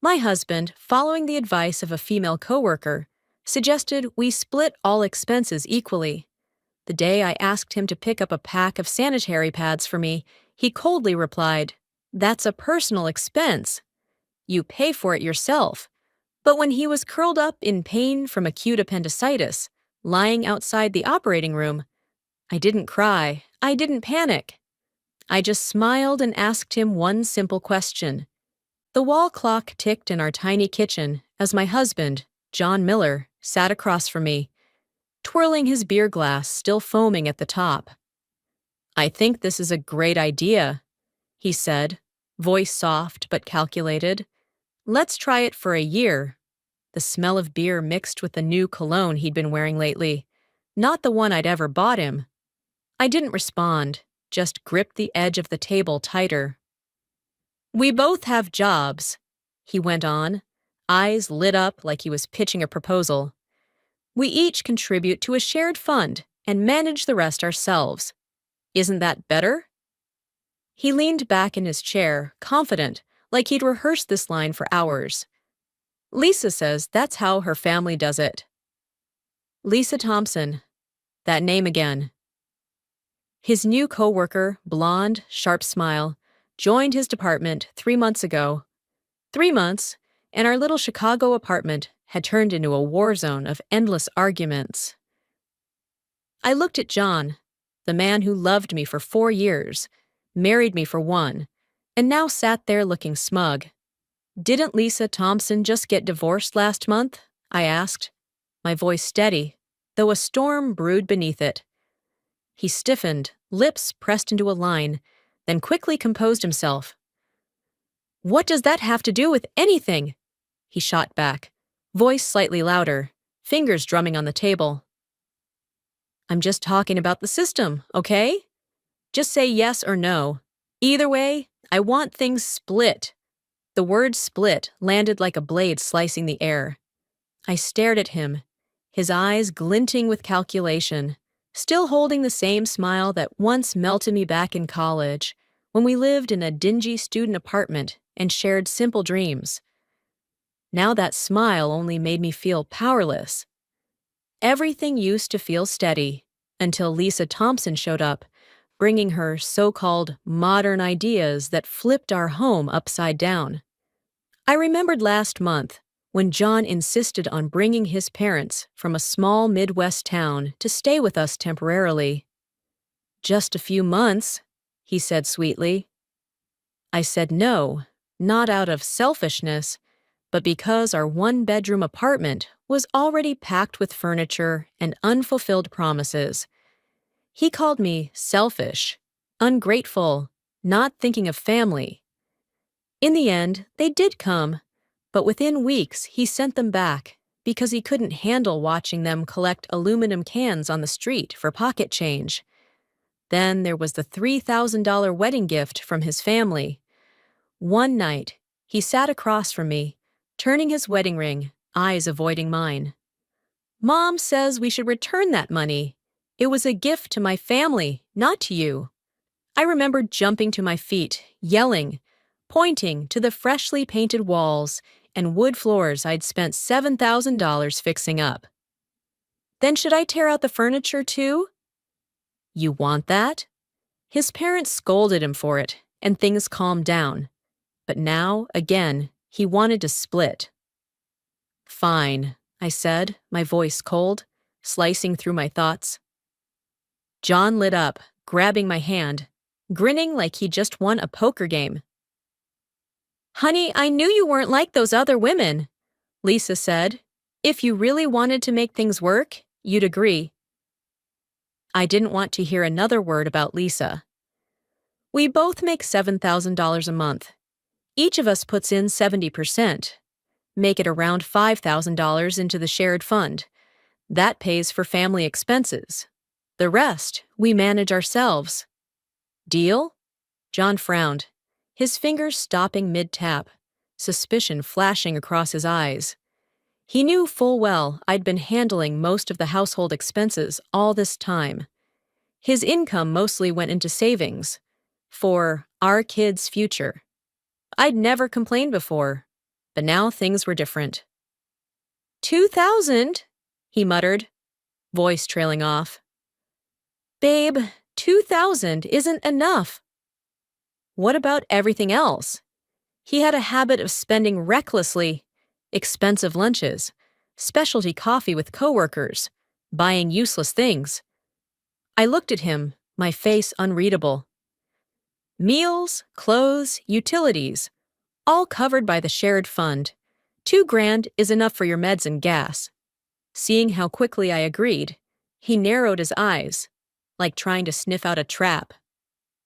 My husband, following the advice of a female coworker, suggested we split all expenses equally. The day I asked him to pick up a pack of sanitary pads for me, he coldly replied, "That's a personal expense. You pay for it yourself." But when he was curled up in pain from acute appendicitis, lying outside the operating room, I didn't cry, I didn't panic. I just smiled and asked him one simple question. The wall clock ticked in our tiny kitchen as my husband, John Miller, sat across from me, twirling his beer glass still foaming at the top. "I think this is a great idea," he said, voice soft but calculated. "Let's try it for a year." The smell of beer mixed with the new cologne he'd been wearing lately, not the one I'd ever bought him. I didn't respond, just gripped the edge of the table tighter. "We both have jobs," he went on, eyes lit up like he was pitching a proposal. "We each contribute to a shared fund and manage the rest ourselves. Isn't that better?" He leaned back in his chair, confident, like he'd rehearsed this line for hours. "Lisa says that's how her family does it." Lisa Thompson. That name again. His new coworker, blonde, sharp smile, joined his department 3 months ago. 3 months, and our little Chicago apartment had turned into a war zone of endless arguments. I looked at John, the man who loved me for 4 years, married me for 1, and now sat there looking smug. "Didn't Lisa Thompson just get divorced last month?" I asked, my voice steady, though a storm brewed beneath it. He stiffened, lips pressed into a line, then quickly composed himself. "What does that have to do with anything?" he shot back, voice slightly louder, fingers drumming on the table. "I'm just talking about the system, okay? Just say yes or no. Either way, I want things split." The word split landed like a blade slicing the air. I stared at him, his eyes glinting with calculation, still holding the same smile that once melted me back in college, when we lived in a dingy student apartment and shared simple dreams. Now that smile only made me feel powerless. Everything used to feel steady, until Lisa Thompson showed up, bringing her so-called modern ideas that flipped our home upside down. I remembered last month when John insisted on bringing his parents from a small Midwest town to stay with us temporarily. "Just a few months," he said sweetly. I said no, not out of selfishness, but because our one-bedroom apartment was already packed with furniture and unfulfilled promises. He called me selfish, ungrateful, not thinking of family. In the end, they did come, but within weeks he sent them back because he couldn't handle watching them collect aluminum cans on the street for pocket change. Then there was the $3,000 wedding gift from his family. One night, he sat across from me, turning his wedding ring, eyes avoiding mine. "Mom says we should return that money. It was a gift to my family, not to you." I remembered jumping to my feet, yelling, pointing to the freshly painted walls and wood floors I'd spent $7,000 fixing up. "Then should I tear out the furniture too?" "You want that?" His parents scolded him for it, and things calmed down. But now, again, he wanted to split. "Fine," I said, my voice cold, slicing through my thoughts. John lit up, grabbing my hand, grinning like he'd just won a poker game. "Honey, I knew you weren't like those other women," Lisa said. "If you really wanted to make things work, you'd agree." I didn't want to hear another word about Lisa. "We both make $7,000 a month. Each of us puts in 70%. Make it around $5,000 into the shared fund. That pays for family expenses. The rest, we manage ourselves. Deal?" John frowned, his fingers stopping mid-tap, suspicion flashing across his eyes. He knew full well I'd been handling most of the household expenses all this time. His income mostly went into savings, for our kids' future. I'd never complained before. But now things were different. 2,000? He muttered, voice trailing off. Babe, 2,000 isn't enough. What about everything else? He had a habit of spending recklessly. Expensive lunches, specialty coffee with coworkers, buying useless things. I looked at him, my face unreadable. Meals, clothes, utilities, all covered by the shared fund. 2 grand is enough for your meds and gas. Seeing how quickly I agreed, he narrowed his eyes, like trying to sniff out a trap.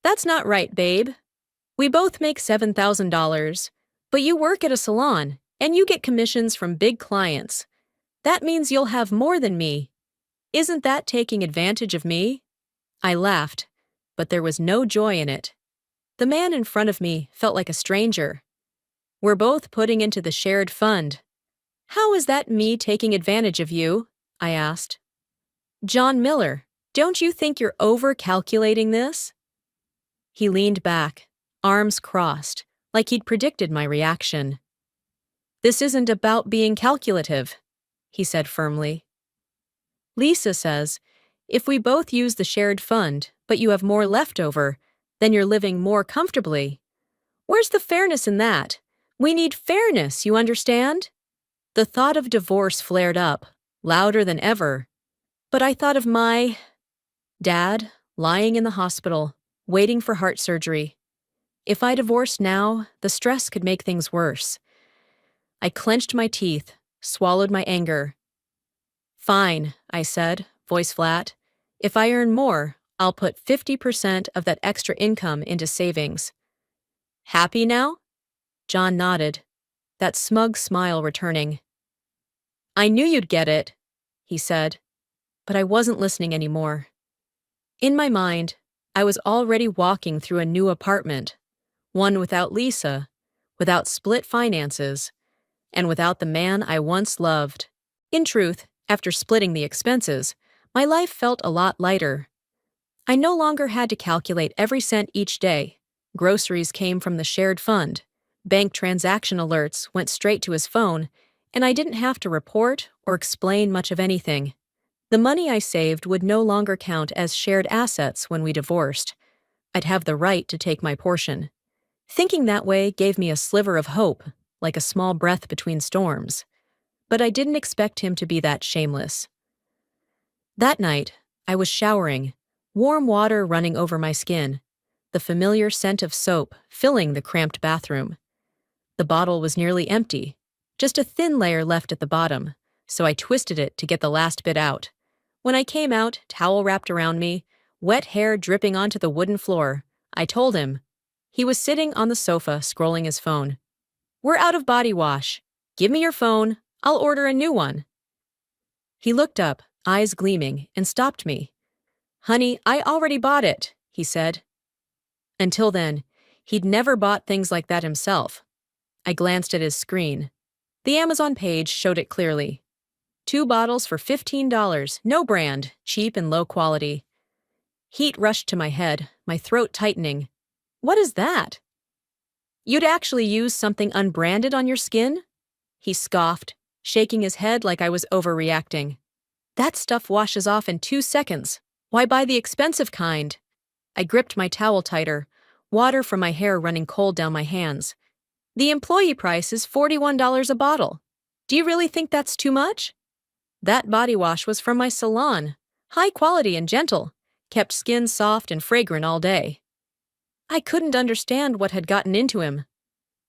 That's not right, babe. We both make $7,000, but you work at a salon, and you get commissions from big clients. That means you'll have more than me. Isn't that taking advantage of me? I laughed, but there was no joy in it. The man in front of me felt like a stranger. We're both putting into the shared fund. How is that me taking advantage of you? I asked. John Miller, don't you think you're over-calculating this? He leaned back, arms crossed, like he'd predicted my reaction. This isn't about being calculative, he said firmly. Lisa says, if we both use the shared fund, but you have more left over, then you're living more comfortably. Where's the fairness in that? We need fairness, you understand? The thought of divorce flared up, louder than ever. But I thought of my dad lying in the hospital, waiting for heart surgery. If I divorced now, the stress could make things worse. I clenched my teeth, swallowed my anger. Fine, I said, voice flat. If I earn more, I'll put 50% of that extra income into savings. Happy now? John nodded, that smug smile returning. I knew you'd get it, he said, but I wasn't listening anymore. In my mind, I was already walking through a new apartment, one without Lisa, without split finances, and without the man I once loved. In truth, after splitting the expenses, my life felt a lot lighter. I no longer had to calculate every cent each day. Groceries came from the shared fund. Bank transaction alerts went straight to his phone, and I didn't have to report or explain much of anything. The money I saved would no longer count as shared assets when we divorced. I'd have the right to take my portion. Thinking that way gave me a sliver of hope, like a small breath between storms. But I didn't expect him to be that shameless. That night, I was showering, warm water running over my skin, the familiar scent of soap filling the cramped bathroom. The bottle was nearly empty, just a thin layer left at the bottom, so I twisted it to get the last bit out. When I came out, towel wrapped around me, wet hair dripping onto the wooden floor, I told him. He was sitting on the sofa scrolling his phone. We're out of body wash. Give me your phone. I'll order a new one. He looked up, eyes gleaming, and stopped me. Honey, I already bought it, he said. Until then, he'd never bought things like that himself. I glanced at his screen. The Amazon page showed it clearly. 2 bottles for $15, no brand, cheap and low quality. Heat rushed to my head, my throat tightening. What is that? You'd actually use something unbranded on your skin? He scoffed, shaking his head like I was overreacting. That stuff washes off in 2 seconds. Why buy the expensive kind? I gripped my towel tighter, water from my hair running cold down my hands. The employee price is $41 a bottle. Do you really think that's too much? That body wash was from my salon, high quality and gentle, kept skin soft and fragrant all day. I couldn't understand what had gotten into him.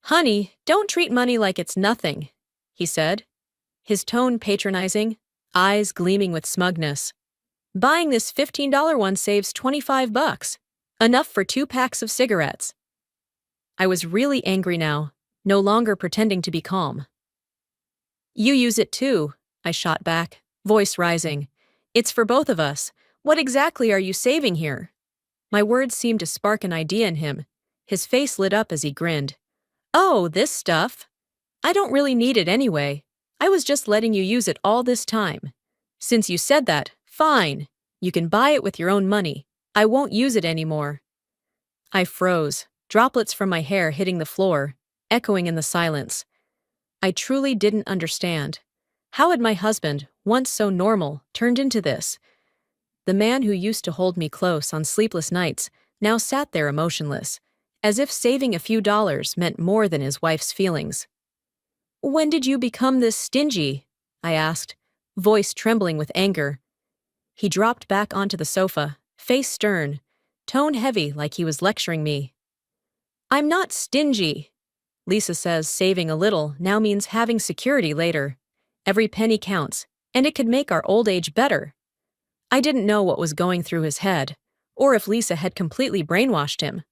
Honey, don't treat money like it's nothing, he said, his tone patronizing, eyes gleaming with smugness. Buying this $15 one saves $25, enough for 2 packs of cigarettes. I was really angry now, no longer pretending to be calm. You use it too, I shot back, voice rising. It's for both of us. What exactly are you saving here? My words seemed to spark an idea in him. His face lit up as he grinned. Oh, this stuff. I don't really need it anyway. I was just letting you use it all this time. Since you said that, fine. You can buy it with your own money. I won't use it anymore. I froze, droplets from my hair hitting the floor, echoing in the silence. I truly didn't understand. How had my husband, once so normal, turned into this? The man who used to hold me close on sleepless nights now sat there emotionless, as if saving a few dollars meant more than his wife's feelings. "When did you become this stingy?" I asked, voice trembling with anger. He dropped back onto the sofa, face stern, tone heavy like he was lecturing me. "I'm not stingy." Lisa says saving a little now means having security later. Every penny counts, and it could make our old age better. I didn't know what was going through his head, or if Lisa had completely brainwashed him.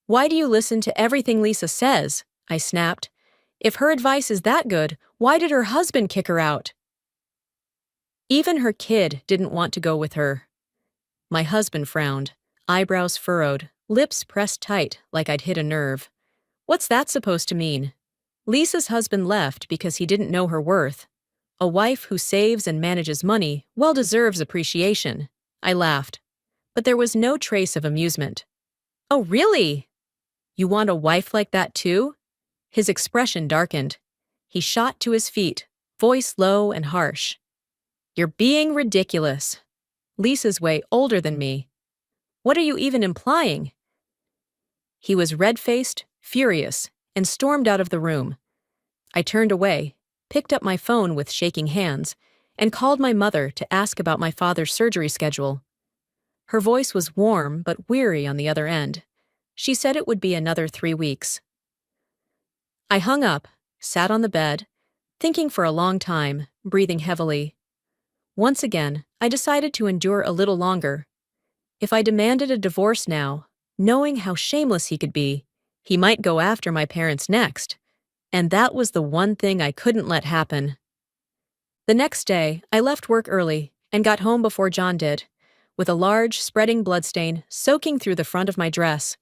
"Why do you listen to everything Lisa says?" I snapped. "If her advice is that good, why did her husband kick her out?" Even her kid didn't want to go with her. My husband frowned, eyebrows furrowed, lips pressed tight like I'd hit a nerve. What's that supposed to mean? Lisa's husband left because he didn't know her worth. A wife who saves and manages money well deserves appreciation. I laughed, but there was no trace of amusement. "Oh, really? You want a wife like that too?" His expression darkened. He shot to his feet, voice low and harsh. "You're being ridiculous. Lisa's way older than me. What are you even implying?" He was red-faced, furious, and stormed out of the room. I turned away, picked up my phone with shaking hands, and called my mother to ask about my father's surgery schedule. Her voice was warm but weary on the other end. She said it would be another 3 weeks. I hung up, sat on the bed, thinking for a long time, breathing heavily. Once again, I decided to endure a little longer. If I demanded a divorce now, knowing how shameless he could be, he might go after my parents next. And that was the one thing I couldn't let happen. The next day, I left work early and got home before John did, with a large, spreading bloodstain soaking through the front of my dress.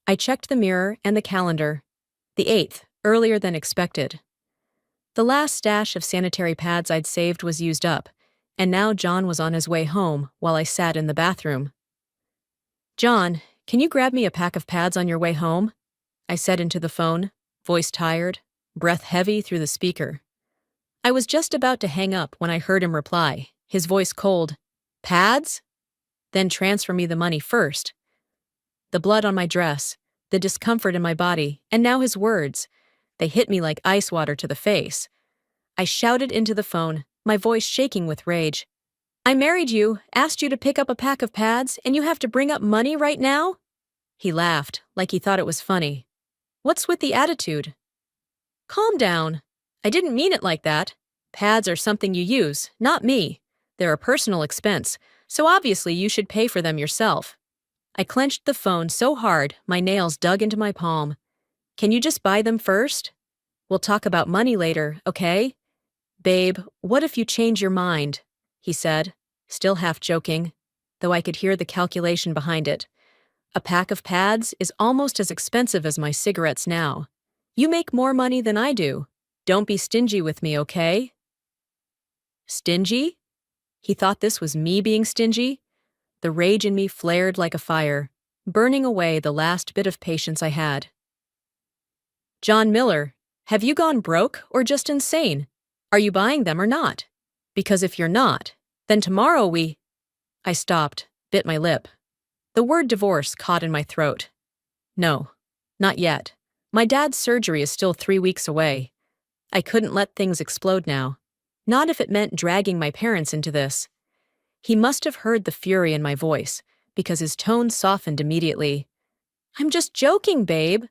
I checked the mirror and the calendar. The 8th, earlier than expected. The last stash of sanitary pads I'd saved was used up, and now John was on his way home while I sat in the bathroom. "John, can you grab me a pack of pads on your way home?" I said into the phone, voice tired, breath heavy through the speaker. I was just about to hang up when I heard him reply, his voice cold. "Pads? Then transfer me the money first." The blood on my dress, the discomfort in my body, and now his words. They hit me like ice water to the face. I shouted into the phone, my voice shaking with rage. "I married you, asked you to pick up a pack of pads, and you have to bring up money right now?" He laughed, like he thought it was funny. "What's with the attitude?" "Calm down. I didn't mean it like that. Pads are something you use, not me. They're a personal expense, so obviously you should pay for them yourself." I clenched the phone so hard my nails dug into my palm. "Can you just buy them first? We'll talk about money later, okay?" "Babe, what if you change your mind?" he said, still half joking, though I could hear the calculation behind it. "A pack of pads is almost as expensive as my cigarettes now. You make more money than I do. Don't be stingy with me, okay?" Stingy? He thought this was me being stingy? The rage in me flared like a fire, burning away the last bit of patience I had. "John Miller, have you gone broke or just insane? Are you buying them or not? Because if you're not, then tomorrow we—" I stopped, bit my lip. The word divorce caught in my throat. No, not yet. My dad's surgery is still 3 weeks away. I couldn't let things explode now. Not if it meant dragging my parents into this. He must have heard the fury in my voice, because his tone softened immediately. "I'm just joking, babe."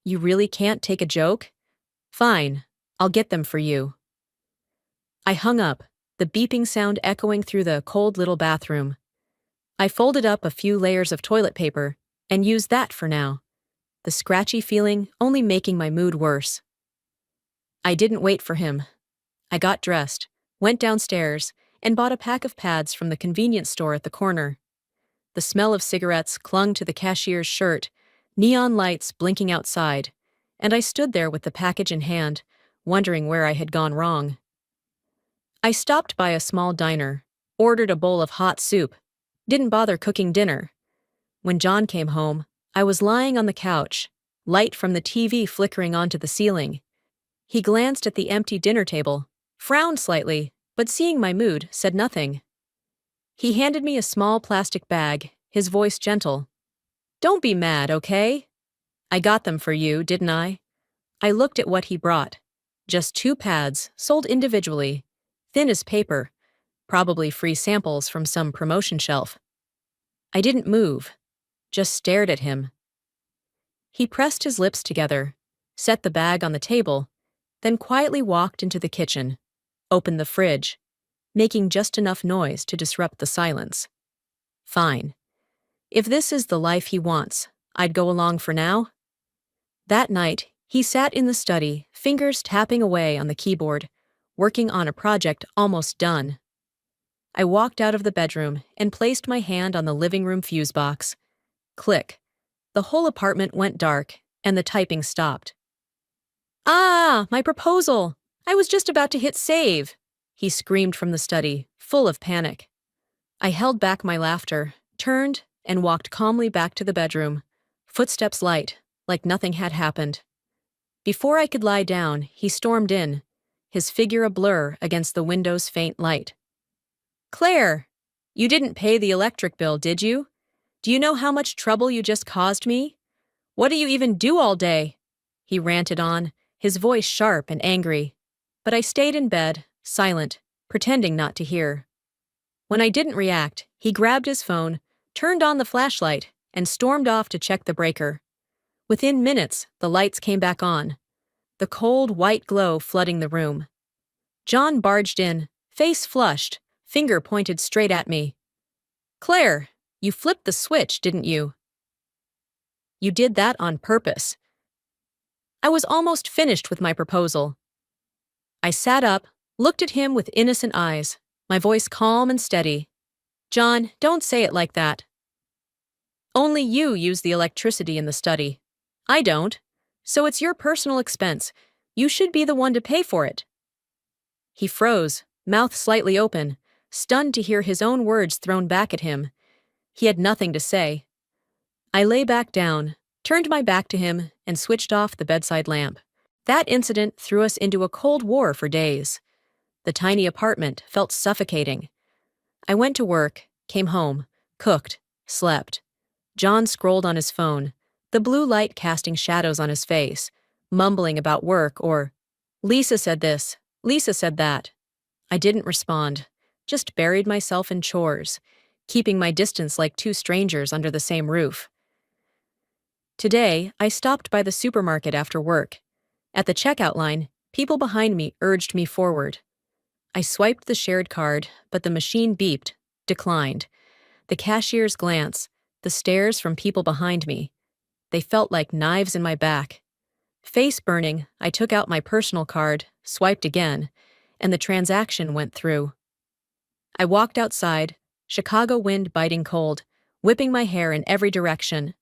"You really can't take a joke? Fine, I'll get them for you." I hung up, the beeping sound echoing through the cold little bathroom. I folded up a few layers of toilet paper and used that for now, the scratchy feeling only making my mood worse. I didn't wait for him. I got dressed, went downstairs, and bought a pack of pads from the convenience store at the corner. The smell of cigarettes clung to the cashier's shirt, neon lights blinking outside, and I stood there with the package in hand, wondering where I had gone wrong. I stopped by a small diner, ordered a bowl of hot soup, didn't bother cooking dinner. When John came home, I was lying on the couch, light from the TV flickering onto the ceiling. He glanced at the empty dinner table, frowned slightly, but seeing my mood, said nothing. He handed me a small plastic bag, his voice gentle. "Don't be mad, okay? I got them for you, didn't I?" I looked at what he brought. Just 2 pads, sold individually, thin as paper, probably free samples from some promotion shelf. I didn't move, just stared at him. He pressed his lips together, set the bag on the table, then quietly walked into the kitchen, opened the fridge, making just enough noise to disrupt the silence. Fine. If this is the life he wants, I'd go along for now. That night, he sat in the study, fingers tapping away on the keyboard, working on a project almost done. I walked out of the bedroom and placed my hand on the living room fuse box. Click. The whole apartment went dark, and the typing stopped. "Ah, my proposal! I was just about to hit save!" he screamed from the study, full of panic. I held back my laughter, turned, and walked calmly back to the bedroom, footsteps light, like nothing had happened. Before I could lie down, he stormed in, his figure a blur against the window's faint light. "Claire, you didn't pay the electric bill, did you? Do you know how much trouble you just caused me? What do you even do all day?" He ranted on, his voice sharp and angry. But I stayed in bed, silent, pretending not to hear. When I didn't react, he grabbed his phone, turned on the flashlight, and stormed off to check the breaker. Within minutes, the lights came back on, the cold, white glow flooding the room. John barged in, face flushed, finger pointed straight at me. "Claire, you flipped the switch, didn't you? You did that on purpose." I was almost finished with my proposal. I sat up, looked at him with innocent eyes, my voice calm and steady. "John, don't say it like that. Only you use the electricity in the study. I don't. So it's your personal expense. You should be the one to pay for it." He froze, mouth slightly open, stunned to hear his own words thrown back at him. He had nothing to say. I lay back down, turned my back to him, and switched off the bedside lamp. That incident threw us into a cold war for days. The tiny apartment felt suffocating. I went to work, came home, cooked, slept. John scrolled on his phone, the blue light casting shadows on his face, mumbling about work or, "Lisa said this, Lisa said that." I didn't respond, just buried myself in chores, keeping my distance like 2 strangers under the same roof. Today, I stopped by the supermarket after work. At the checkout line, people behind me urged me forward. I swiped the shared card, but the machine beeped, declined. The cashier's glance, the stares from people behind me. They felt like knives in my back. Face burning, I took out my personal card, swiped again, and the transaction went through. I walked outside, Chicago wind biting cold, whipping my hair in every direction.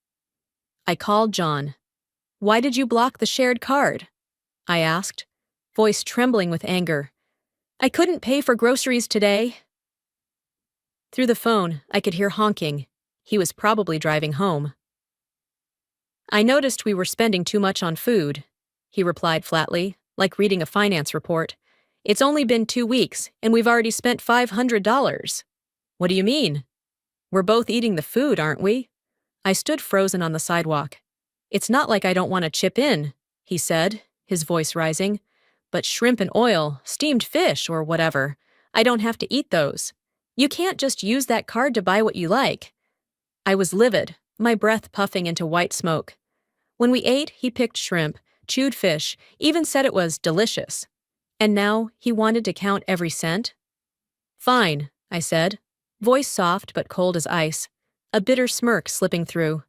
I called John. "Why did you block the shared card?" I asked, voice trembling with anger. "I couldn't pay for groceries today." Through the phone, I could hear honking. He was probably driving home. "I noticed we were spending too much on food," he replied flatly, like reading a finance report. "It's only been 2 weeks, and we've already spent $500. "What do you mean? We're both eating the food, aren't we?" I stood frozen on the sidewalk. "It's not like I don't want to chip in," he said, his voice rising. "But shrimp and oil, steamed fish, or whatever, I don't have to eat those. You can't just use that card to buy what you like." I was livid, my breath puffing into white smoke. When we ate, he picked shrimp, chewed fish, even said it was delicious. And now he wanted to count every cent? "Fine," I said, voice soft but cold as ice, a bitter smirk slipping through.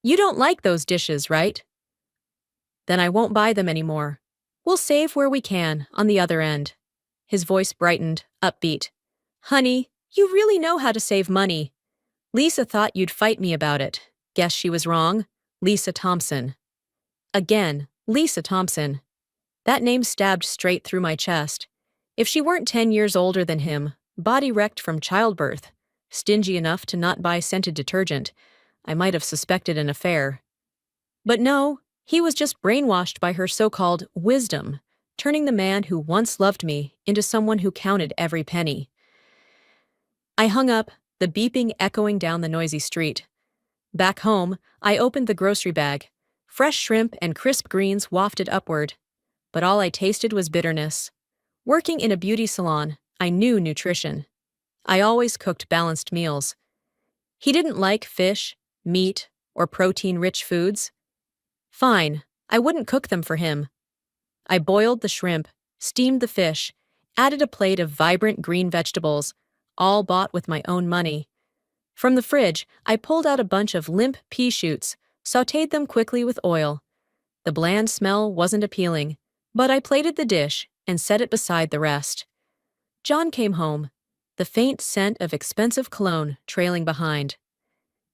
"You don't like those dishes, right? Then I won't buy them anymore. We'll save where we can, on the other end." His voice brightened, upbeat. "Honey, you really know how to save money. Lisa thought you'd fight me about it. Guess she was wrong. Lisa Thompson." Again, Lisa Thompson. That name stabbed straight through my chest. If she weren't 10 years older than him, body wrecked from childbirth, stingy enough to not buy scented detergent, I might have suspected an affair. But no, he was just brainwashed by her so-called wisdom, turning the man who once loved me into someone who counted every penny. I hung up, the beeping echoing down the noisy street. Back home, I opened the grocery bag. Fresh shrimp and crisp greens wafted upward. But all I tasted was bitterness. Working in a beauty salon, I knew nutrition. I always cooked balanced meals. He didn't like fish, meat, or protein-rich foods. Fine, I wouldn't cook them for him. I boiled the shrimp, steamed the fish, added a plate of vibrant green vegetables, all bought with my own money. From the fridge, I pulled out a bunch of limp pea shoots, sautéed them quickly with oil. The bland smell wasn't appealing, but I plated the dish and set it beside the rest. John came home, the faint scent of expensive cologne trailing behind.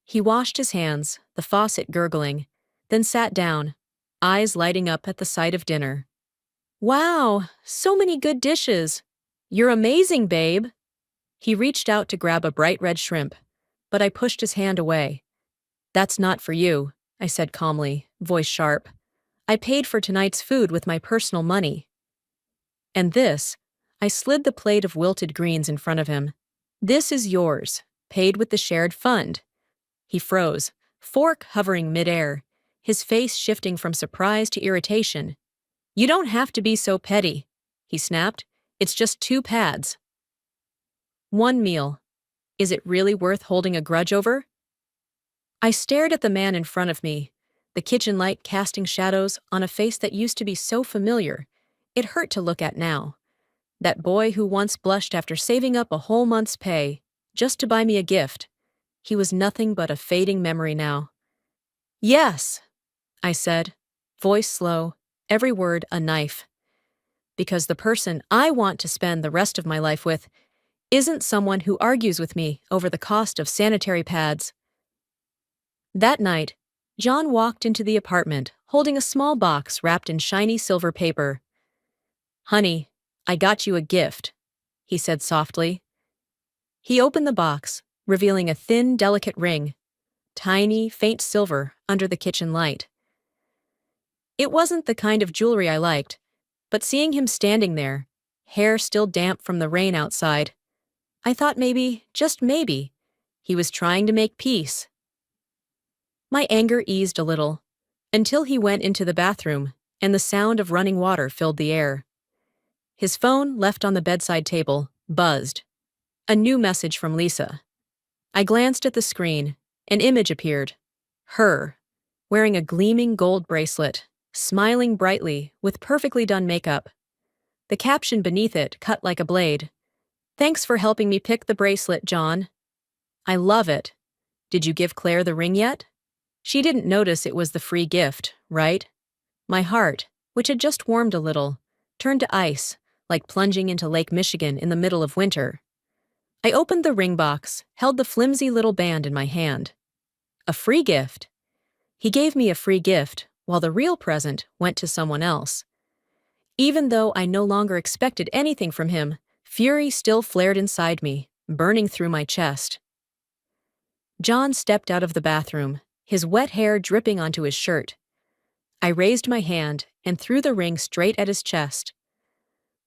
He washed his hands, the faucet gurgling, then sat down, eyes lighting up at the sight of dinner. "Wow, so many good dishes. You're amazing, babe." He reached out to grab a bright red shrimp, but I pushed his hand away. "That's not for you," I said calmly, voice sharp. "I paid for tonight's food with my personal money." "And this," I slid the plate of wilted greens in front of him. "This is yours, paid with the shared fund." He froze, fork hovering midair, his face shifting from surprise to irritation. "You don't have to be so petty," he snapped. "It's just 2 pads. One meal. Is it really worth holding a grudge over?" I stared at the man in front of me, the kitchen light casting shadows on a face that used to be so familiar. It hurt to look at now. That boy who once blushed after saving up a whole month's pay, just to buy me a gift. He was nothing but a fading memory now. "Yes," I said, voice slow, every word a knife. Because the person I want to spend the rest of my life with isn't someone who argues with me over the cost of sanitary pads. That night, John walked into the apartment holding a small box wrapped in shiny silver paper. "Honey, I got you a gift," he said softly. He opened the box, revealing a thin, delicate ring, tiny, faint silver under the kitchen light. It wasn't the kind of jewelry I liked, but seeing him standing there, hair still damp from the rain outside, I thought maybe, just maybe, he was trying to make peace. My anger eased a little, until he went into the bathroom and the sound of running water filled the air. His phone, left on the bedside table, buzzed. A new message from Lisa. I glanced at the screen. An image appeared. Her, wearing a gleaming gold bracelet, smiling brightly with perfectly done makeup. The caption beneath it cut like a blade. "Thanks for helping me pick the bracelet, John. I love it. Did you give Claire the ring yet?" She didn't notice it was the free gift, right? My heart, which had just warmed a little, turned to ice, like plunging into Lake Michigan in the middle of winter. I opened the ring box, held the flimsy little band in my hand. A free gift. He gave me a free gift, while the real present went to someone else. Even though I no longer expected anything from him, fury still flared inside me, burning through my chest. John stepped out of the bathroom, his wet hair dripping onto his shirt. I raised my hand and threw the ring straight at his chest.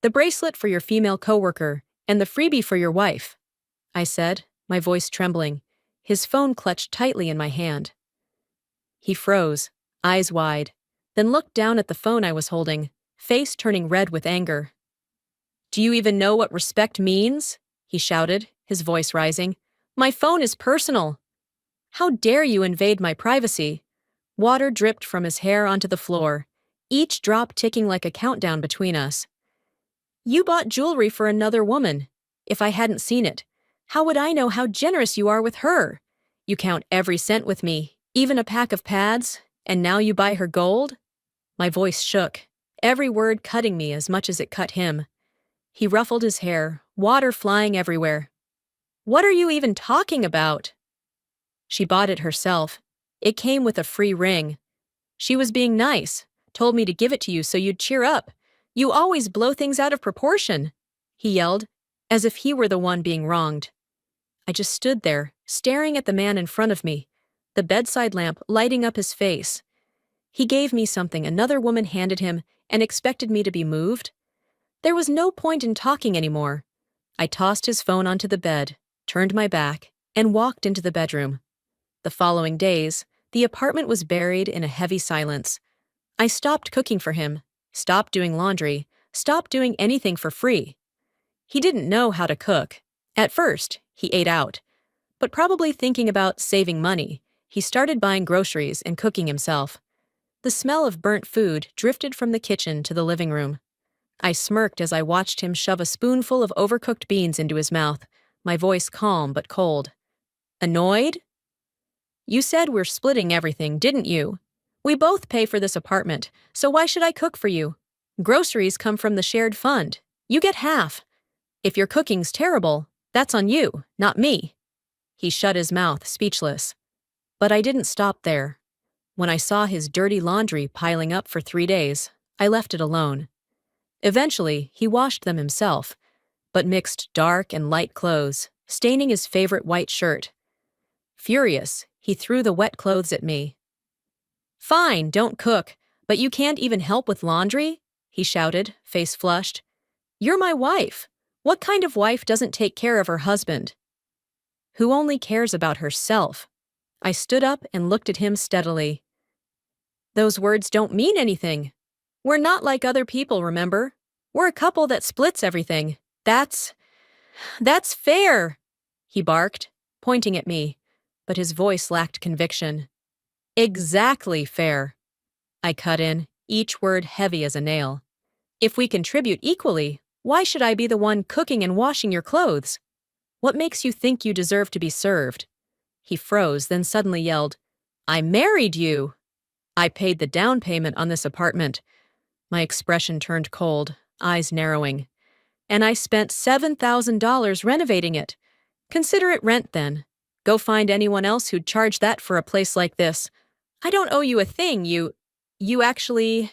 "The bracelet for your female coworker, and the freebie for your wife," I said, my voice trembling, his phone clutched tightly in my hand. He froze, eyes wide, then looked down at the phone I was holding, face turning red with anger. "Do you even know what respect means?" he shouted, his voice rising. "My phone is personal. How dare you invade my privacy?" Water dripped from his hair onto the floor, each drop ticking like a countdown between us. "You bought jewelry for another woman. If I hadn't seen it, how would I know how generous you are with her? You count every cent with me, even a pack of pads, and now you buy her gold?" My voice shook, every word cutting me as much as it cut him. He ruffled his hair, water flying everywhere. "What are you even talking about?" "She bought it herself. It came with a free ring. She was being nice, told me to give it to you so you'd cheer up. You always blow things out of proportion," he yelled, as if he were the one being wronged. I just stood there, staring at the man in front of me, the bedside lamp lighting up his face. He gave me something another woman handed him, and expected me to be moved? There was no point in talking anymore. I tossed his phone onto the bed, turned my back, and walked into the bedroom. The following days, the apartment was buried in a heavy silence. I stopped cooking for him, stopped doing laundry, stopped doing anything for free. He didn't know how to cook. At first, he ate out. But probably thinking about saving money, he started buying groceries and cooking himself. The smell of burnt food drifted from the kitchen to the living room. I smirked as I watched him shove a spoonful of overcooked beans into his mouth, my voice calm but cold. Annoyed? You said we're splitting everything, didn't you? We both pay for this apartment, so why should I cook for you? Groceries come from the shared fund. You get half. If your cooking's terrible, that's on you, not me. He shut his mouth, speechless. But I didn't stop there. When I saw his dirty laundry piling up for 3 days, I left it alone. Eventually, he washed them himself, but mixed dark and light clothes, staining his favorite white shirt. Furious, he threw the wet clothes at me. Fine, don't cook, but you can't even help with laundry? He shouted, face flushed. You're my wife. What kind of wife doesn't take care of her husband? Who only cares about herself? I stood up and looked at him steadily. Those words don't mean anything. We're not like other people, remember? We're a couple that splits everything. That's fair, he barked, pointing at me, but his voice lacked conviction. Exactly fair. I cut in, each word heavy as a nail. If we contribute equally, why should I be the one cooking and washing your clothes? What makes you think you deserve to be served? He froze, then suddenly yelled, I married you! I paid the down payment on this apartment. My expression turned cold, eyes narrowing. And I spent $7,000 renovating it. Consider it rent then. Go find anyone else who'd charge that for a place like this. I don't owe you a thing, you actually...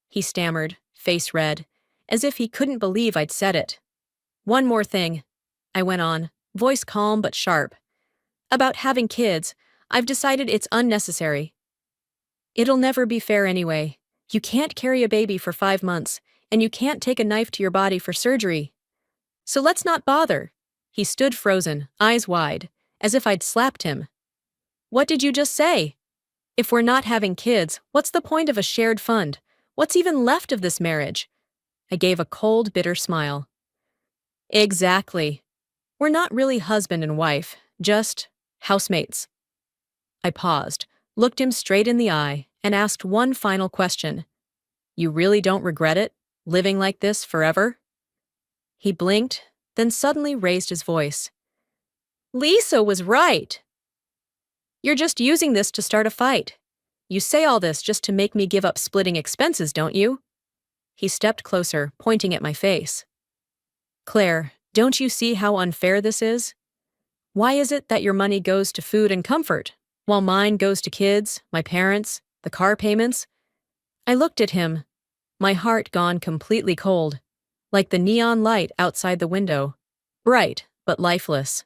He stammered, face red, as if he couldn't believe I'd said it. One more thing, I went on, voice calm but sharp. About having kids, I've decided it's unnecessary. It'll never be fair anyway. You can't carry a baby for 5 months, and you can't take a knife to your body for surgery. So let's not bother. He stood frozen, eyes wide, as if I'd slapped him. What did you just say? If we're not having kids, what's the point of a shared fund? What's even left of this marriage? I gave a cold, bitter smile. Exactly. We're not really husband and wife, just housemates. I paused, looked him straight in the eye, and asked one final question. You really don't regret it, living like this forever? He blinked, then suddenly raised his voice. Lisa was right. You're just using this to start a fight. You say all this just to make me give up splitting expenses, don't you? He stepped closer, pointing at my face. Claire, don't you see how unfair this is? Why is it that your money goes to food and comfort, while mine goes to kids, my parents, the car payments? I looked at him, my heart gone completely cold, like the neon light outside the window, bright but lifeless.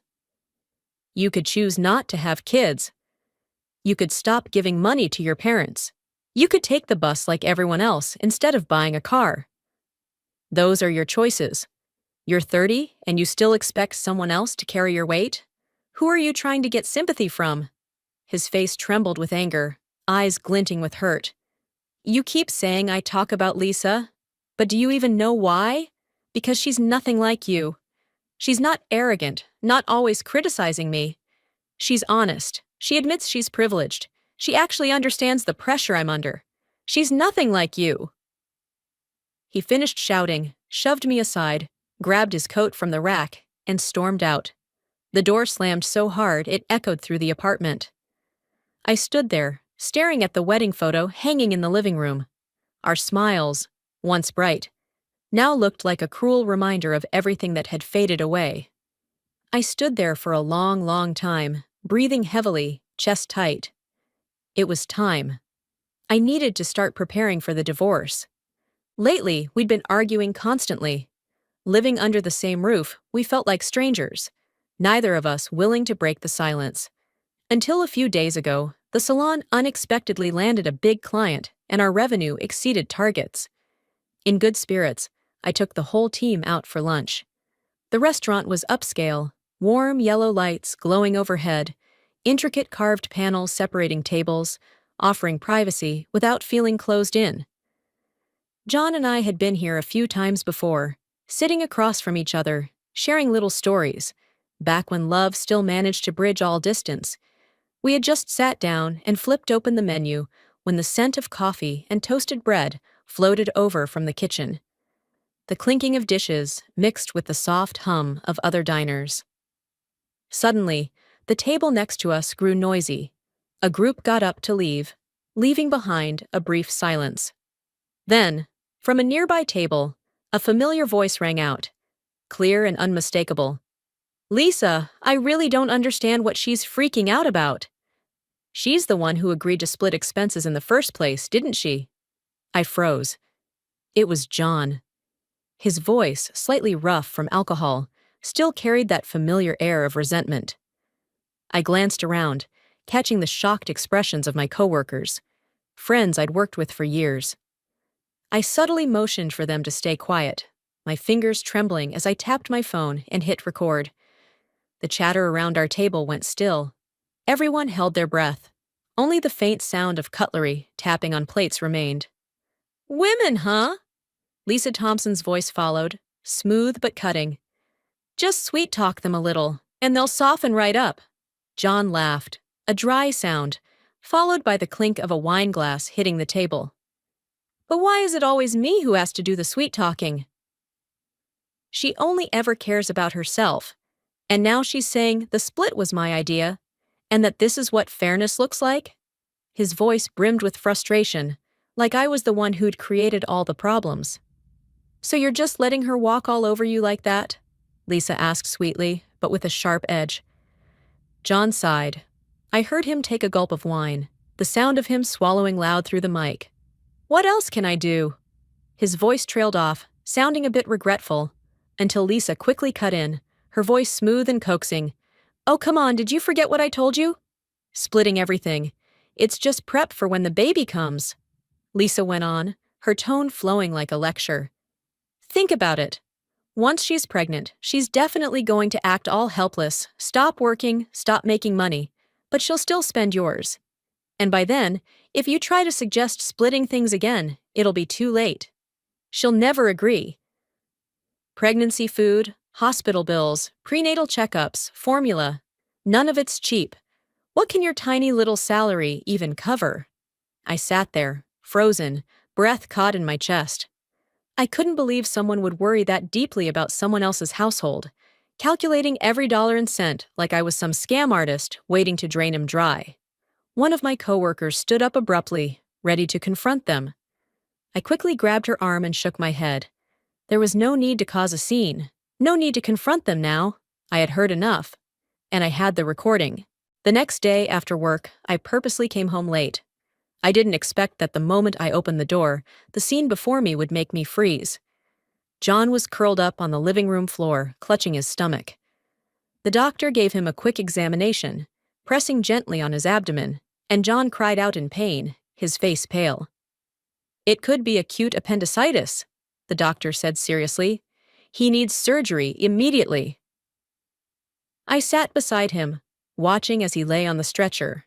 You could choose not to have kids. You could stop giving money to your parents. You could take the bus like everyone else instead of buying a car. Those are your choices. You're 30 and you still expect someone else to carry your weight? Who are you trying to get sympathy from? His face trembled with anger, eyes glinting with hurt. You keep saying I talk about Lisa, but do you even know why? Because she's nothing like you. She's not arrogant, not always criticizing me. She's honest. She admits she's privileged. She actually understands the pressure I'm under. She's nothing like you. He finished shouting, shoved me aside, grabbed his coat from the rack, and stormed out. The door slammed so hard it echoed through the apartment. I stood there, staring at the wedding photo hanging in the living room. Our smiles, once bright, now looked like a cruel reminder of everything that had faded away. I stood there for a long, long time, breathing heavily, chest tight. It was time. I needed to start preparing for the divorce. Lately, we'd been arguing constantly. Living under the same roof, we felt like strangers, neither of us willing to break the silence. Until a few days ago, the salon unexpectedly landed a big client, and our revenue exceeded targets. In good spirits, I took the whole team out for lunch. The restaurant was upscale, warm yellow lights glowing overhead, intricate carved panels separating tables, offering privacy without feeling closed in. John and I had been here a few times before, sitting across from each other, sharing little stories, back when love still managed to bridge all distance. We had just sat down and flipped open the menu when the scent of coffee and toasted bread floated over from the kitchen. The clinking of dishes mixed with the soft hum of other diners. Suddenly, the table next to us grew noisy. A group got up to leave, leaving behind a brief silence. Then, from a nearby table, a familiar voice rang out, clear and unmistakable. "Lisa, I really don't understand what she's freaking out about. She's the one who agreed to split expenses in the first place, didn't she?" I froze. It was John. His voice, slightly rough from alcohol, still carried that familiar air of resentment. I glanced around, catching the shocked expressions of my coworkers, friends I'd worked with for years. I subtly motioned for them to stay quiet, my fingers trembling as I tapped my phone and hit record. The chatter around our table went still. Everyone held their breath. Only the faint sound of cutlery tapping on plates remained. "Women, huh?" Lisa Thompson's voice followed, smooth but cutting. "Just sweet-talk them a little, and they'll soften right up." John laughed, a dry sound, followed by the clink of a wine glass hitting the table. "But why is it always me who has to do the sweet-talking?" "She only ever cares about herself, and now she's saying the split was my idea, and that this is what fairness looks like?" His voice brimmed with frustration, like I was the one who'd created all the problems. "So you're just letting her walk all over you like that?" Lisa asked sweetly, but with a sharp edge. John sighed. I heard him take a gulp of wine, the sound of him swallowing loud through the mic. "What else can I do?" His voice trailed off, sounding a bit regretful, until Lisa quickly cut in, her voice smooth and coaxing. "Oh, come on, did you forget what I told you? Splitting everything. It's just prep for when the baby comes." Lisa went on, her tone flowing like a lecture. "Think about it. Once she's pregnant, she's definitely going to act all helpless, stop working, stop making money, but she'll still spend yours. And by then, if you try to suggest splitting things again, it'll be too late. She'll never agree. Pregnancy food, hospital bills, prenatal checkups, formula. None of it's cheap. What can your tiny little salary even cover?" I sat there, frozen, breath caught in my chest. I couldn't believe someone would worry that deeply about someone else's household, calculating every dollar and cent like I was some scam artist waiting to drain him dry. One of my coworkers stood up abruptly, ready to confront them. I quickly grabbed her arm and shook my head. There was no need to cause a scene, no need to confront them now. I had heard enough. And I had the recording. The next day after work, I purposely came home late. I didn't expect that the moment I opened the door, the scene before me would make me freeze. John was curled up on the living room floor, clutching his stomach. The doctor gave him a quick examination, pressing gently on his abdomen, and John cried out in pain, his face pale. "It could be acute appendicitis," the doctor said seriously. "He needs surgery immediately." I sat beside him, watching as he lay on the stretcher.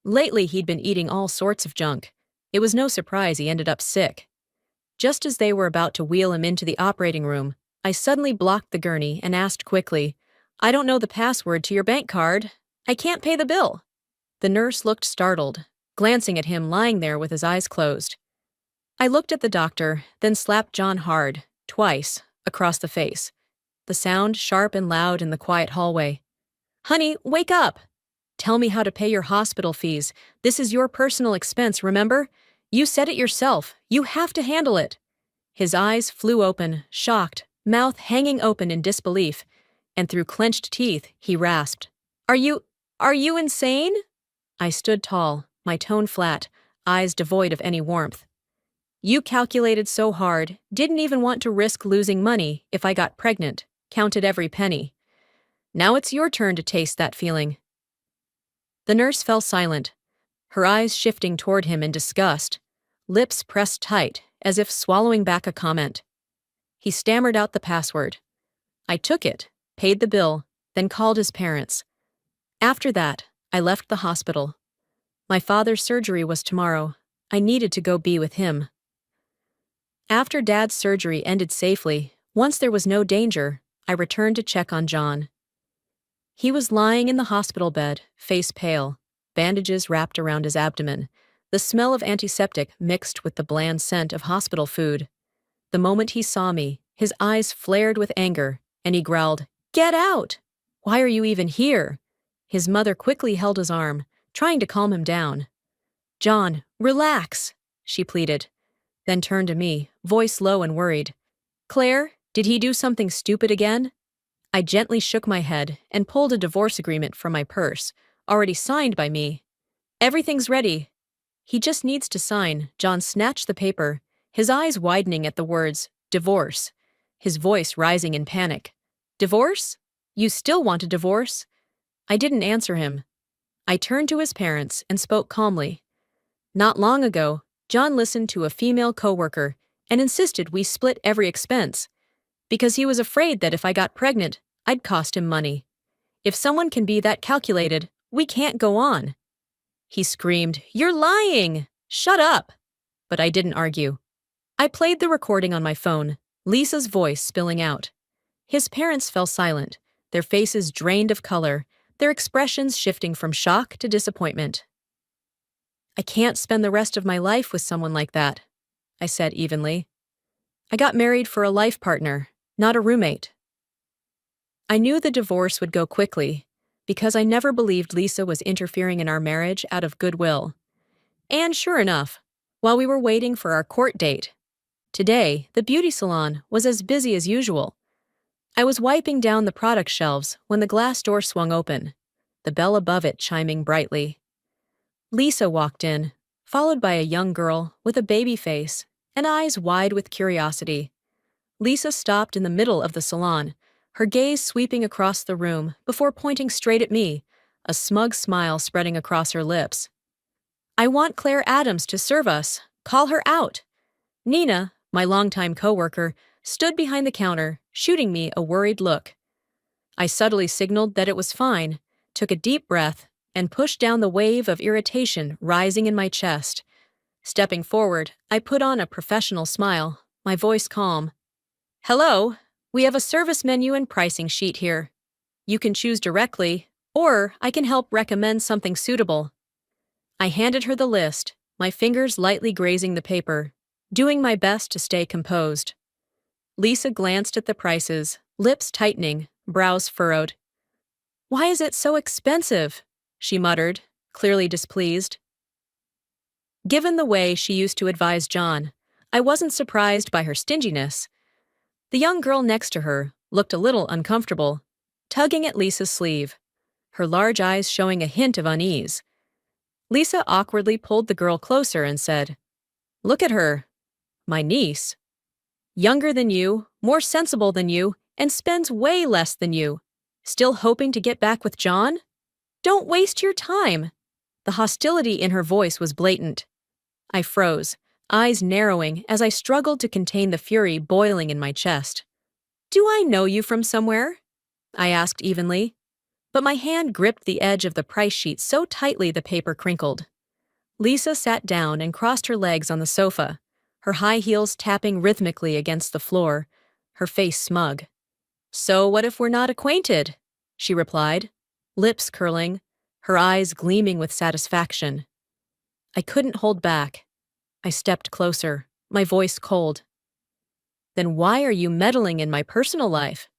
Lately he'd been eating all sorts of junk. It was no surprise he ended up sick. Just as they were about to wheel him into the operating room, I suddenly blocked the gurney and asked quickly, "I don't know the password to your bank card. I can't pay the bill." The nurse looked startled, glancing at him lying there with his eyes closed. I looked at the doctor, then slapped John hard, twice, across the face. The sound sharp and loud in the quiet hallway. "Honey, wake up! Tell me how to pay your hospital fees. This is your personal expense, remember? You said it yourself. You have to handle it." His eyes flew open, shocked, mouth hanging open in disbelief, and through clenched teeth, he rasped, Are you insane?" I stood tall, my tone flat, eyes devoid of any warmth. "You calculated so hard, didn't even want to risk losing money if I got pregnant, counted every penny. Now it's your turn to taste that feeling." The nurse fell silent, her eyes shifting toward him in disgust. lips pressed tight, as if swallowing back a comment. He stammered out the password. I took it, paid the bill, then called his parents. After that, I left the hospital. My father's surgery was tomorrow. I needed to go be with him. After Dad's surgery ended safely, once there was no danger, I returned to check on John. He was lying in the hospital bed, face pale, bandages wrapped around his abdomen, the smell of antiseptic mixed with the bland scent of hospital food. The moment he saw me, his eyes flared with anger, and he growled, "Get out! Why are you even here?" His mother quickly held his arm, trying to calm him down. "John, relax," she pleaded, then turned to me, voice low and worried. "Claire, did he do something stupid again?" I gently shook my head and pulled a divorce agreement from my purse, already signed by me. "Everything's ready. He just needs to sign." John snatched the paper, his eyes widening at the words, "divorce," his voice rising in panic. "Divorce? You still want a divorce?" I didn't answer him. I turned to his parents and spoke calmly. Not long ago, John listened to a female coworker and insisted we split every expense, because he was afraid that if I got pregnant, I'd cost him money. If someone can be that calculated, we can't go on. He screamed, "You're lying! Shut up!" But I didn't argue. I played the recording on my phone, Lisa's voice spilling out. His parents fell silent, their faces drained of color, their expressions shifting from shock to disappointment. "I can't spend the rest of my life with someone like that," I said evenly. "I got married for a life partner, not a roommate." I knew the divorce would go quickly, because I never believed Lisa was interfering in our marriage out of goodwill. And sure enough, while we were waiting for our court date, today, the beauty salon was as busy as usual. I was wiping down the product shelves when the glass door swung open, the bell above it chiming brightly. Lisa walked in, followed by a young girl with a baby face and eyes wide with curiosity. Lisa stopped in the middle of the salon, her gaze sweeping across the room before pointing straight at me, a smug smile spreading across her lips. "I want Claire Adams to serve us. Call her out." Nina, my longtime coworker, stood behind the counter, shooting me a worried look. I subtly signaled that it was fine, took a deep breath, and pushed down the wave of irritation rising in my chest. Stepping forward, I put on a professional smile, my voice calm. "Hello, we have a service menu and pricing sheet here. You can choose directly, or I can help recommend something suitable." I handed her the list, my fingers lightly grazing the paper, doing my best to stay composed. Lisa glanced at the prices, lips tightening, brows furrowed. "Why is it so expensive?" she muttered, clearly displeased. Given the way she used to advise John, I wasn't surprised by her stinginess. The young girl next to her looked a little uncomfortable, tugging at Lisa's sleeve, her large eyes showing a hint of unease. Lisa awkwardly pulled the girl closer and said, "Look at her. My niece. Younger than you, more sensible than you, and spends way less than you. Still hoping to get back with John? Don't waste your time." The hostility in her voice was blatant. I froze, eyes narrowing as I struggled to contain the fury boiling in my chest. "Do I know you from somewhere?" I asked evenly, but my hand gripped the edge of the price sheet so tightly the paper crinkled. Lisa sat down and crossed her legs on the sofa, her high heels tapping rhythmically against the floor, her face smug. "So what if we're not acquainted?" she replied, lips curling, her eyes gleaming with satisfaction. I couldn't hold back. I stepped closer, my voice cold. "Then why are you meddling in my personal life?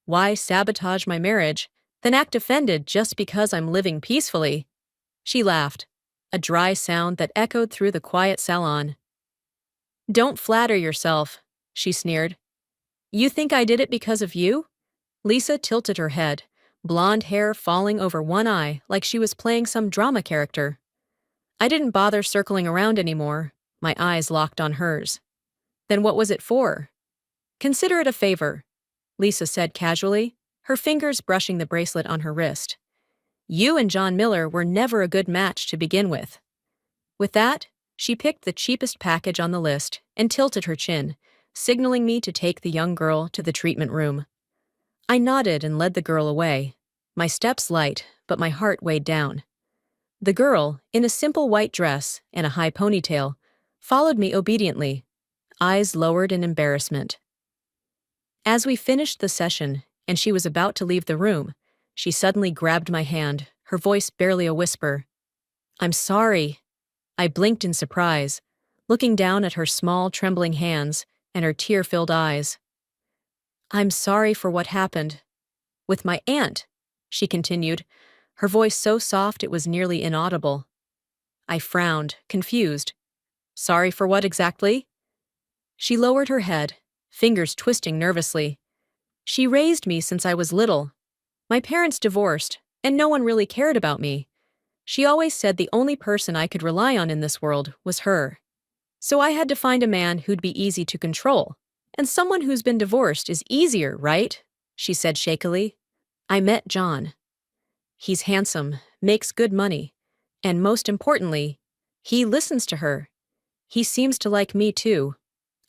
Why sabotage my marriage, then act offended just because I'm living peacefully?" She laughed, a dry sound that echoed through the quiet salon. "Don't flatter yourself," she sneered. "You think I did it because of you?" Lisa tilted her head, blonde hair falling over one eye like she was playing some drama character. I didn't bother circling around anymore, my eyes locked on hers. "Then what was it for?" "Consider it a favor," Lisa said casually, her fingers brushing the bracelet on her wrist. "You and John Miller were never a good match to begin with. With that, She picked the cheapest package on the list and tilted her chin, signaling me to take the young girl to the treatment room. I nodded and led the girl away, my steps light, but my heart weighed down. The girl, in a simple white dress and a high ponytail, followed me obediently, eyes lowered in embarrassment. As we finished the session and she was about to leave the room, she suddenly grabbed my hand, her voice barely a whisper. "I'm sorry." I blinked in surprise, looking down at her small, trembling hands and her tear-filled eyes. "I'm sorry for what happened. With my aunt," she continued, her voice so soft it was nearly inaudible. I frowned, confused. "Sorry for what exactly?" She lowered her head, fingers twisting nervously. "She raised me since I was little. My parents divorced, and no one really cared about me. She always said the only person I could rely on in this world was her. So I had to find a man who'd be easy to control. And someone who's been divorced is easier, right?" she said shakily. "I met John. He's handsome, makes good money, and most importantly, he listens to her. He seems to like me too."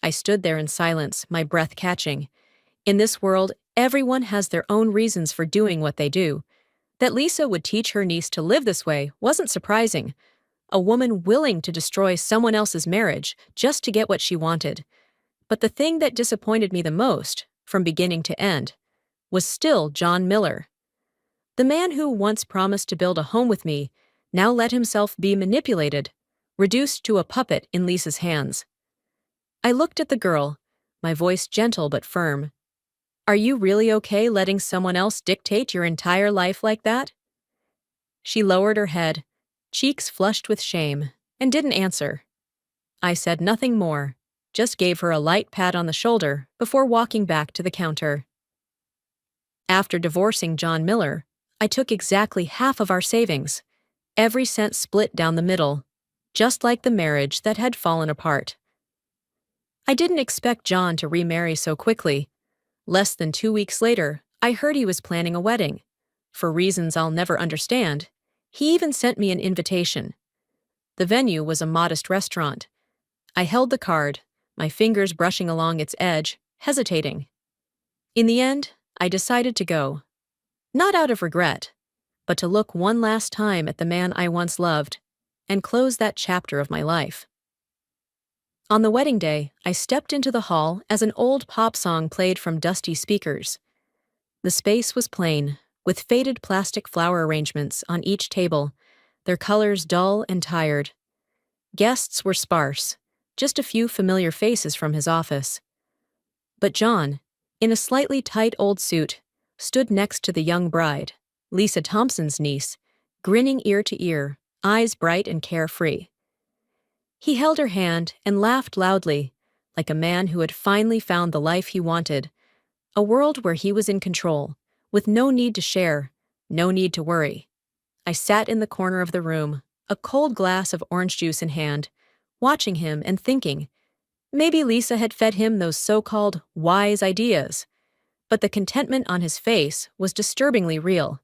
I stood there in silence, my breath catching. In this world, everyone has their own reasons for doing what they do. That Lisa would teach her niece to live this way wasn't surprising. A woman willing to destroy someone else's marriage just to get what she wanted. But the thing that disappointed me the most, from beginning to end, was still John Miller. The man who once promised to build a home with me now let himself be manipulated, reduced to a puppet in Lisa's hands. I looked at the girl, my voice gentle but firm. "Are you really okay letting someone else dictate your entire life like that?" She lowered her head, cheeks flushed with shame, and didn't answer. I said nothing more, just gave her a light pat on the shoulder before walking back to the counter. After divorcing John Miller, I took exactly half of our savings, every cent split down the middle, just like the marriage that had fallen apart. I didn't expect John to remarry so quickly. Less than 2 weeks later, I heard he was planning a wedding. For reasons I'll never understand, he even sent me an invitation. The venue was a modest restaurant. I held the card, my fingers brushing along its edge, hesitating. In the end, I decided to go. Not out of regret, but to look one last time at the man I once loved and close that chapter of my life. On the wedding day, I stepped into the hall as an old pop song played from dusty speakers. The space was plain, with faded plastic flower arrangements on each table, their colors dull and tired. Guests were sparse, just a few familiar faces from his office. But John, in a slightly tight old suit, stood next to the young bride, Lisa Thompson's niece, grinning ear to ear, eyes bright and carefree. He held her hand and laughed loudly, like a man who had finally found the life he wanted, a world where he was in control, with no need to share, no need to worry. I sat in the corner of the room, a cold glass of orange juice in hand, watching him and thinking, maybe Lisa had fed him those so-called wise ideas, but the contentment on his face was disturbingly real.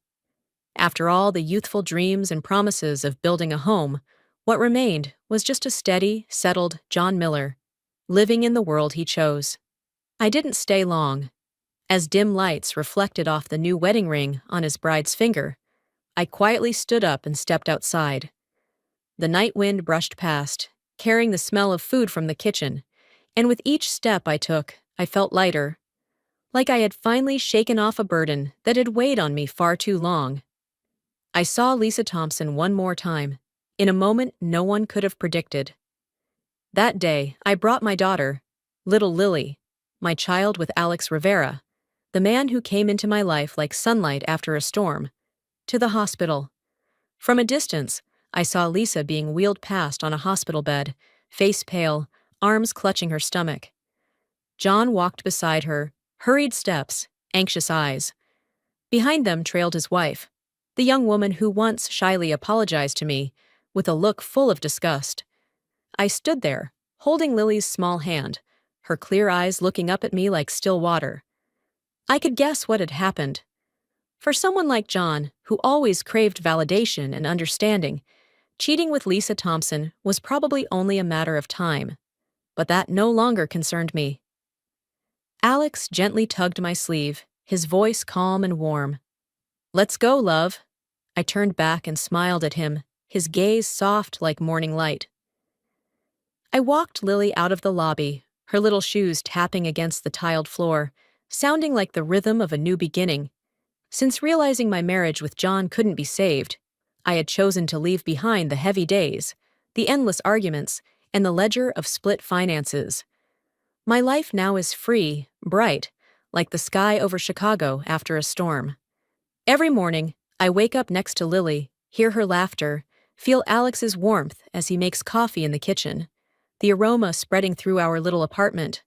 After all the youthful dreams and promises of building a home, what remained was just a steady, settled John Miller, living in the world he chose. I didn't stay long. As dim lights reflected off the new wedding ring on his bride's finger, I quietly stood up and stepped outside. The night wind brushed past, carrying the smell of food from the kitchen, and with each step I took, I felt lighter, like I had finally shaken off a burden that had weighed on me far too long. I saw Lisa Thompson one more time, in a moment no one could have predicted. That day, I brought my daughter, little Lily, my child with Alex Rivera, the man who came into my life like sunlight after a storm, to the hospital. From a distance, I saw Lisa being wheeled past on a hospital bed, face pale, arms clutching her stomach. John walked beside her, hurried steps, anxious eyes. Behind them trailed his wife, the young woman who once shyly apologized to me, with a look full of disgust. I stood there, holding Lily's small hand, her clear eyes looking up at me like still water. I could guess what had happened. For someone like John, who always craved validation and understanding, Cheating with Lisa Thompson was probably only a matter of time, but that no longer concerned me. Alex gently tugged my sleeve, his voice calm and warm. "Let's go, love." I turned back and smiled at him, his gaze soft like morning light. I walked Lily out of the lobby, her little shoes tapping against the tiled floor, sounding like the rhythm of a new beginning. Since realizing my marriage with John couldn't be saved, I had chosen to leave behind the heavy days, the endless arguments, and the ledger of split finances. My life now is free, bright, like the sky over Chicago after a storm. Every morning, I wake up next to Lily, hear her laughter, feel Alex's warmth as he makes coffee in the kitchen, the aroma spreading through our little apartment.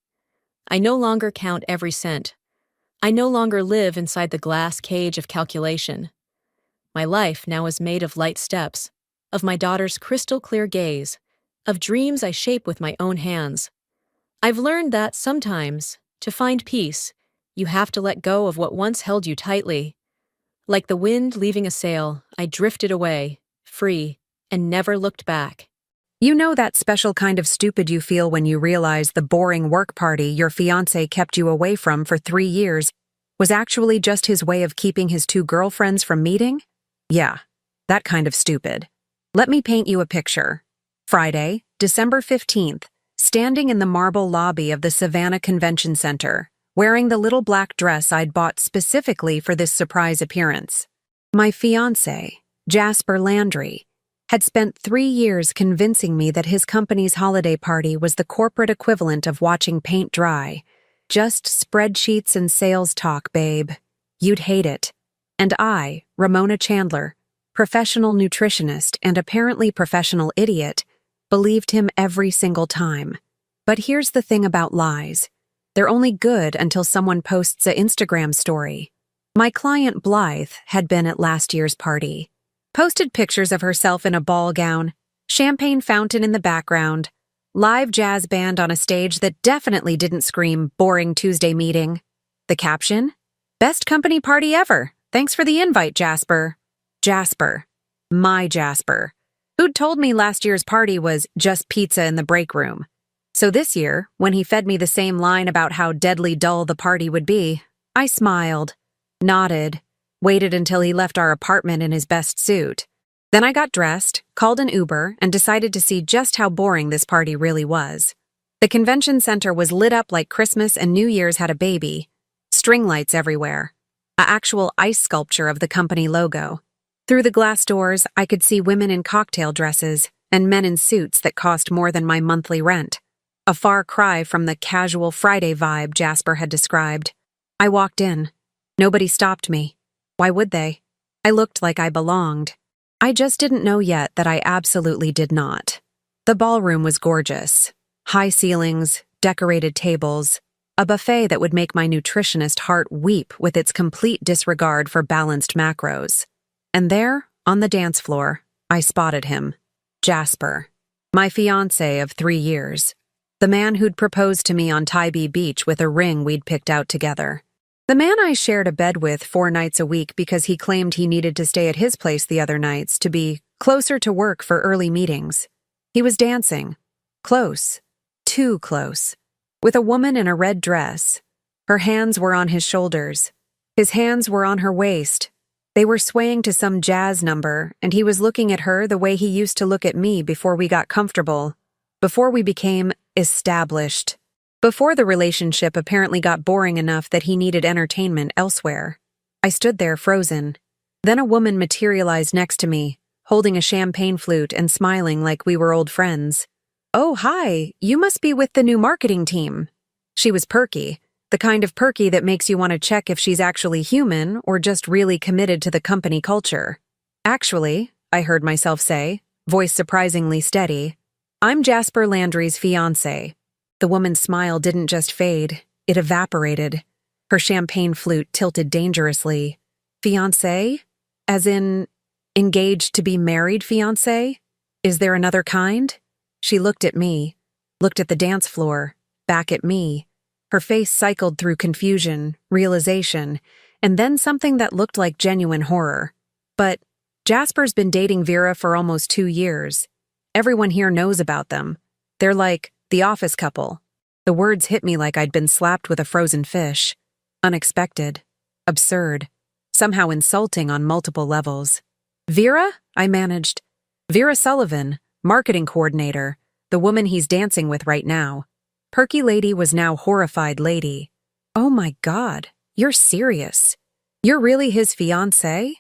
I no longer count every cent. I no longer live inside the glass cage of calculation. My life now is made of light steps, of my daughter's crystal clear gaze, of dreams I shape with my own hands. I've learned that sometimes, to find peace, you have to let go of what once held you tightly. Like the wind leaving a sail, I drifted away, free, and never looked back. You know that special kind of stupid you feel when you realize the boring work party your fiancé kept you away from for 3 years was actually just his way of keeping his 2 girlfriends from meeting? Yeah, that kind of stupid. Let me paint you a picture. Friday, December 15th, standing in the marble lobby of the Savannah Convention Center, wearing the little black dress I'd bought specifically for this surprise appearance. My fiancé, Jasper Landry, had spent 3 years convincing me that his company's holiday party was the corporate equivalent of watching paint dry. Just spreadsheets and sales talk, babe. You'd hate it. And I, Ramona Chandler, professional nutritionist and apparently professional idiot, believed him every single time. But here's the thing about lies. They're only good until someone posts an Instagram story. My client Blythe had been at last year's party. Posted pictures of herself in a ball gown, champagne fountain in the background, live jazz band on a stage that definitely didn't scream boring Tuesday meeting. The caption? Best company party ever. Thanks for the invite, Jasper. Jasper. My Jasper. Who'd told me last year's party was just pizza in the break room. So this year, when he fed me the same line about how deadly dull the party would be, I smiled, nodded, waited until he left our apartment in his best suit. Then I got dressed, called an Uber, and decided to see just how boring this party really was. The convention center was lit up like Christmas and New Year's had a baby. String lights everywhere. An actual ice sculpture of the company logo. Through the glass doors, I could see women in cocktail dresses and men in suits that cost more than my monthly rent. A far cry from the casual Friday vibe Jasper had described. I walked in. Nobody stopped me. Why would they? I looked like I belonged. I just didn't know yet that I absolutely did not. The ballroom was gorgeous. High ceilings, decorated tables, a buffet that would make my nutritionist heart weep with its complete disregard for balanced macros. And there, on the dance floor, I spotted him. Jasper. My fiancé of 3 years. The man who'd proposed to me on Tybee Beach with a ring we'd picked out together. The man I shared a bed with 4 nights a week because he claimed he needed to stay at his place the other nights to be closer to work for early meetings. He was dancing. Close. Too close. With a woman in a red dress. Her hands were on his shoulders. His hands were on her waist. They were swaying to some jazz number, and he was looking at her the way he used to look at me before we got comfortable. Before we became established. Before the relationship apparently got boring enough that he needed entertainment elsewhere. I stood there frozen. Then a woman materialized next to me, holding a champagne flute and smiling like we were old friends. "Oh, hi, you must be with the new marketing team." She was perky, the kind of perky that makes you want to check if she's actually human or just really committed to the company culture. "Actually," I heard myself say, voice surprisingly steady, "I'm Jasper Landry's fiancé." The woman's smile didn't just fade, it evaporated. Her champagne flute tilted dangerously. "Fiancé? As in, engaged to be married fiancé? Is there another kind?" She looked at me, looked at the dance floor, back at me. Her face cycled through confusion, realization, and then something that looked like genuine horror. But Jasper's been dating Vera for almost 2 years. Everyone here knows about them. They're like the office couple. The words hit me like I'd been slapped with a frozen fish. Unexpected. Absurd. Somehow insulting on multiple levels. Vera? I managed. Vera Sullivan, marketing coordinator, the woman he's dancing with right now. Perky Lady was now horrified Lady. Oh my God, you're serious. You're really his fiancé?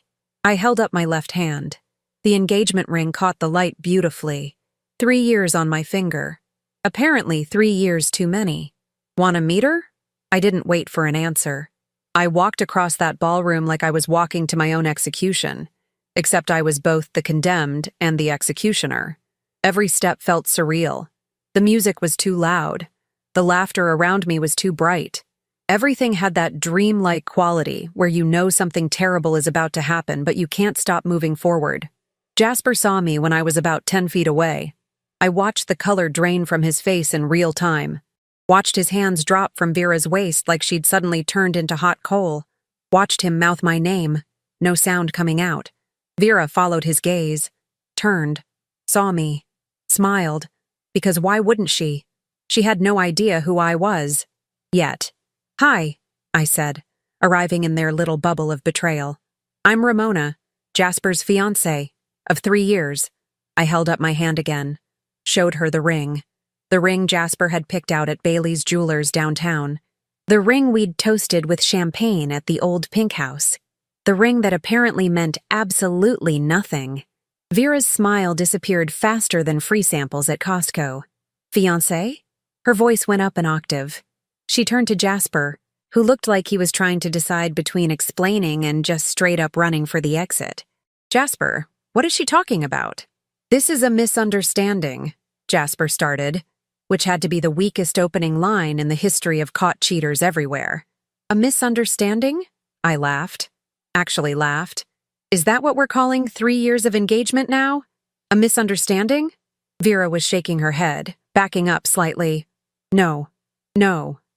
I held up my left hand. The engagement ring caught the light beautifully. 3 years on my finger. Apparently 3 years too many. Wanna meet her? I didn't wait for an answer. I walked across that ballroom like I was walking to my own execution. Except I was both the condemned and the executioner. Every step felt surreal. The music was too loud. The laughter around me was too bright. Everything had that dreamlike quality where you know something terrible is about to happen, but you can't stop moving forward. Jasper saw me when I was about 10 feet away. I watched the color drain from his face in real time. Watched his hands drop from Vera's waist like she'd suddenly turned into hot coal. Watched him mouth my name. No sound coming out. Vera followed his gaze. Turned. Saw me. Smiled. Because why wouldn't she? She had no idea who I was. Yet. Hi, I said, arriving in their little bubble of betrayal. I'm Ramona, Jasper's fiancée, of 3 years. I held up my hand again. Showed her the ring. The ring Jasper had picked out at Bailey's Jewelers downtown. The ring we'd toasted with champagne at the old Pink House. The ring that apparently meant absolutely nothing. Vera's smile disappeared faster than free samples at Costco. Fiancé? Her voice went up an octave. She turned to Jasper, who looked like he was trying to decide between explaining and just straight up running for the exit. Jasper, what is she talking about? This is a misunderstanding, Jasper started, which had to be the weakest opening line in the history of caught cheaters everywhere. A misunderstanding? I laughed. Actually laughed. Is that what we're calling 3 years of engagement now? A misunderstanding? Vera was shaking her head, backing up slightly. No.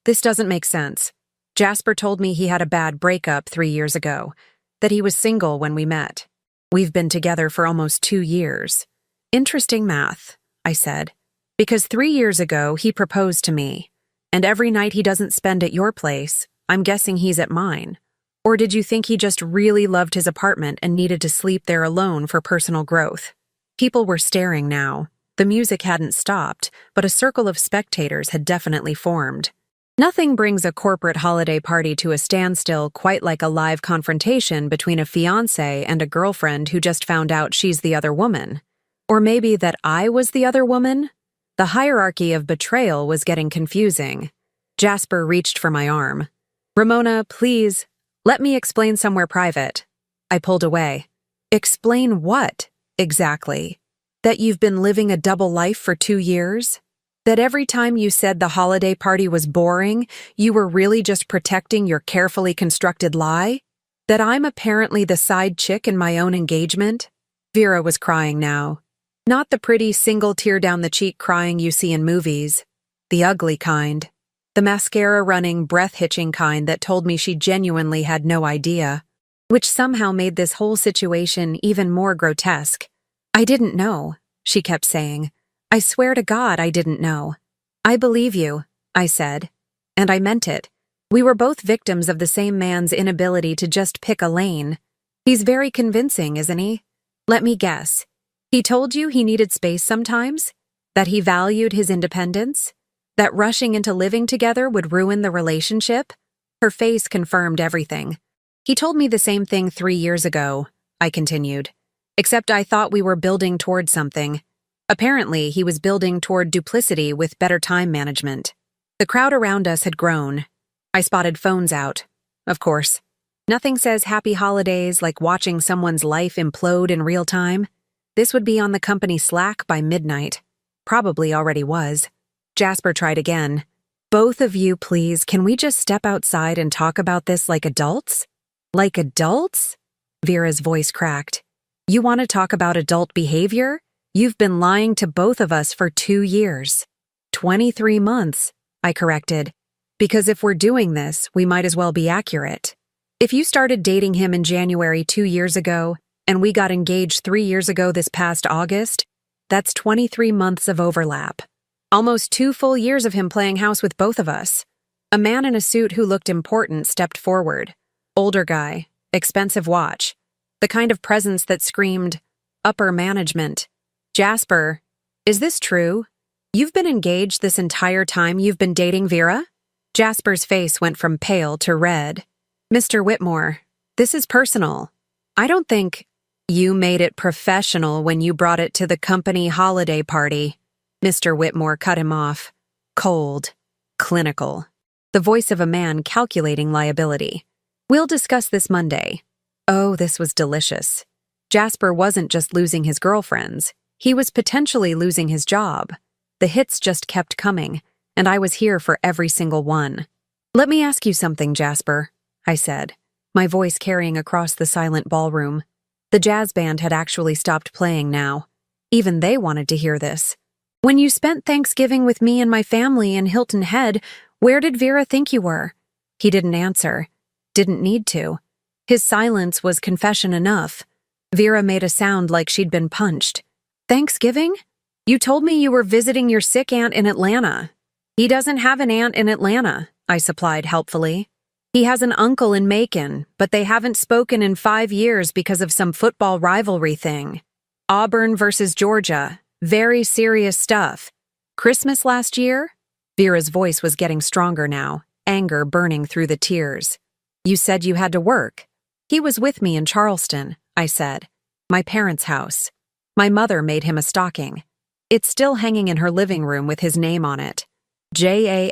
This doesn't make sense. Jasper told me he had a bad breakup 3 years ago, that he was single when we met. We've been together for almost 2 years. Interesting math, I said, because 3 years ago he proposed to me, and every night he doesn't spend at your place, I'm guessing he's at mine. Or did you think he just really loved his apartment and needed to sleep there alone for personal growth? People were staring now. The music hadn't stopped, but a circle of spectators had definitely formed. Nothing brings a corporate holiday party to a standstill quite like a live confrontation between a fiancé and a girlfriend who just found out she's the other woman. Or maybe that I was the other woman? The hierarchy of betrayal was getting confusing. Jasper reached for my arm. Ramona, please, let me explain somewhere private. I pulled away. Explain what, exactly? That you've been living a double life for 2 years? That every time you said the holiday party was boring, you were really just protecting your carefully constructed lie? That I'm apparently the side chick in my own engagement? Vera was crying now. Not the pretty single tear down the cheek crying you see in movies. The ugly kind. The mascara-running, breath-hitching kind that told me she genuinely had no idea. Which somehow made this whole situation even more grotesque. I didn't know, she kept saying. I swear to God I didn't know. I believe you, I said. And I meant it. We were both victims of the same man's inability to just pick a lane. He's very convincing, isn't he? Let me guess. He told you he needed space sometimes? That he valued his independence? That rushing into living together would ruin the relationship? Her face confirmed everything. He told me the same thing 3 years ago, I continued. Except I thought we were building toward something. Apparently, he was building toward duplicity with better time management. The crowd around us had grown. I spotted phones out. Of course. Nothing says happy holidays like watching someone's life implode in real time. This would be on the company Slack by midnight. Probably already was. Jasper tried again. Both of you, please, can we just step outside and talk about this like adults? Like adults? Vera's voice cracked. You want to talk about adult behavior? You've been lying to both of us for 2 years. 23 months, I corrected. Because if we're doing this, we might as well be accurate. If you started dating him in January 2 years ago, And we got engaged 3 years ago this past August. That's 23 months of overlap. Almost 2 full years of him playing house with both of us. A man in a suit who looked important stepped forward. Older guy, expensive watch. The kind of presence that screamed, upper management. Jasper, is this true? You've been engaged this entire time you've been dating Vera? Jasper's face went from pale to red. Mr. Whitmore, this is personal. I don't think you made it professional when you brought it to the company holiday party. Mr. Whitmore cut him off. Cold. Clinical. The voice of a man calculating liability. We'll discuss this Monday. Oh, this was delicious. Jasper wasn't just losing his girlfriends. He was potentially losing his job. The hits just kept coming, and I was here for every single one. Let me ask you something, Jasper, I said, my voice carrying across the silent ballroom. The jazz band had actually stopped playing now. Even they wanted to hear this. When you spent Thanksgiving with me and my family in Hilton Head, where did Vera think you were? He didn't answer. Didn't need to. His silence was confession enough. Vera made a sound like she'd been punched. Thanksgiving? You told me you were visiting your sick aunt in Atlanta. He doesn't have an aunt in Atlanta, I supplied helpfully. He has an uncle in Macon, but they haven't spoken in 5 years because of some football rivalry thing. Auburn versus Georgia. Very serious stuff. Christmas last year? Vera's voice was getting stronger now, anger burning through the tears. You said you had to work. He was with me in Charleston, I said. My parents' house. My mother made him a stocking. It's still hanging in her living room with his name on it. Jasper.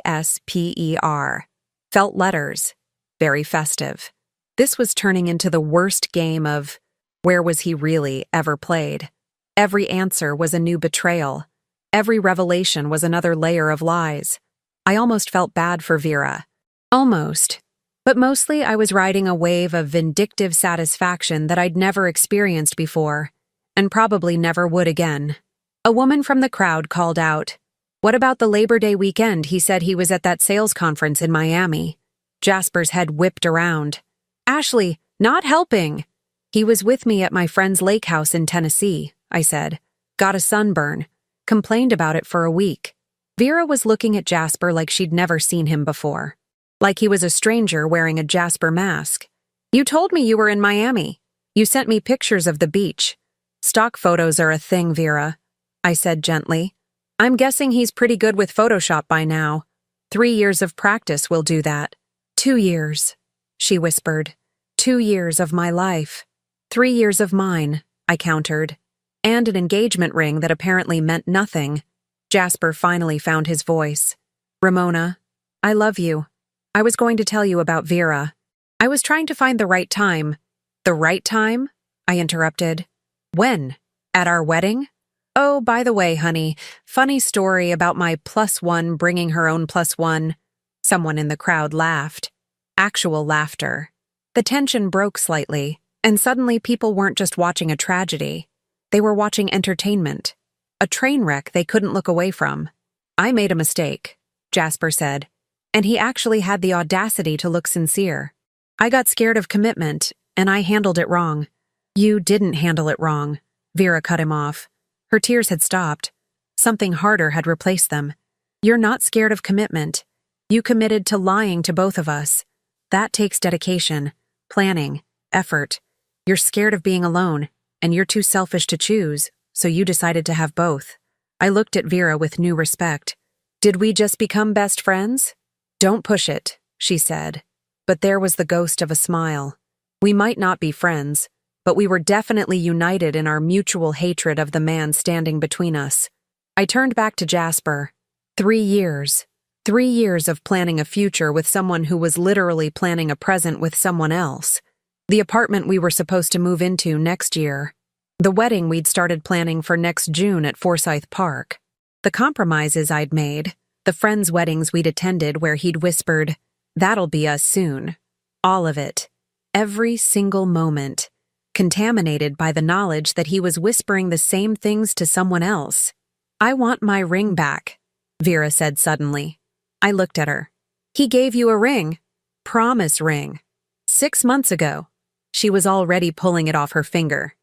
Felt letters. Very festive. This was turning into the worst game of where was he really ever played. Every answer was a new betrayal. Every revelation was another layer of lies. I almost felt bad for Vera. Almost. But mostly I was riding a wave of vindictive satisfaction that I'd never experienced before, and probably never would again. A woman from the crowd called out, "What about the Labor Day weekend? He said he was at that sales conference in Miami." Jasper's head whipped around. "Ashley, not helping." "He was with me at my friend's lake house in Tennessee," I said. "Got a sunburn. Complained about it for a week." Vera was looking at Jasper like she'd never seen him before. Like he was a stranger wearing a Jasper mask. "You told me you were in Miami. You sent me pictures of the beach. Stock photos are a thing, Vera," I said gently. "I'm guessing he's pretty good with Photoshop by now. 3 years of practice will do that." 2 years, she whispered. 2 years of my life. 3 years of mine, I countered. And an engagement ring that apparently meant nothing. Jasper finally found his voice. "Ramona, I love you. I was going to tell you about Vera. I was trying to find the right time." "The right time?" I interrupted. "When? At our wedding?" "Oh, by the way, honey, funny story about my +1 bringing her own +1. Someone in the crowd laughed. Actual laughter. The tension broke slightly, and suddenly people weren't just watching a tragedy. They were watching entertainment. A train wreck they couldn't look away from. "I made a mistake," Jasper said, and he actually had the audacity to look sincere. "I got scared of commitment, and I handled it wrong." "You didn't handle it wrong," Vera cut him off. Her tears had stopped. Something harder had replaced them. "You're not scared of commitment. You committed to lying to both of us. That takes dedication, planning, effort. You're scared of being alone, and you're too selfish to choose, so you decided to have both." I looked at Vera with new respect. "Did we just become best friends?" "Don't push it," she said. But there was the ghost of a smile. "We might not be friends, but we were definitely united in our mutual hatred of the man standing between us." I turned back to Jasper. 3 years. 3 years of planning a future with someone who was literally planning a present with someone else. The apartment we were supposed to move into next year. The wedding we'd started planning for next June at Forsyth Park. The compromises I'd made. The friends' weddings we'd attended where he'd whispered, "That'll be us soon." All of it. Every single moment. Contaminated by the knowledge that he was whispering the same things to someone else. "I want my ring back," Vera said suddenly. I looked at her. "He gave you a ring. Promise ring. 6 months ago." She was already pulling it off her finger.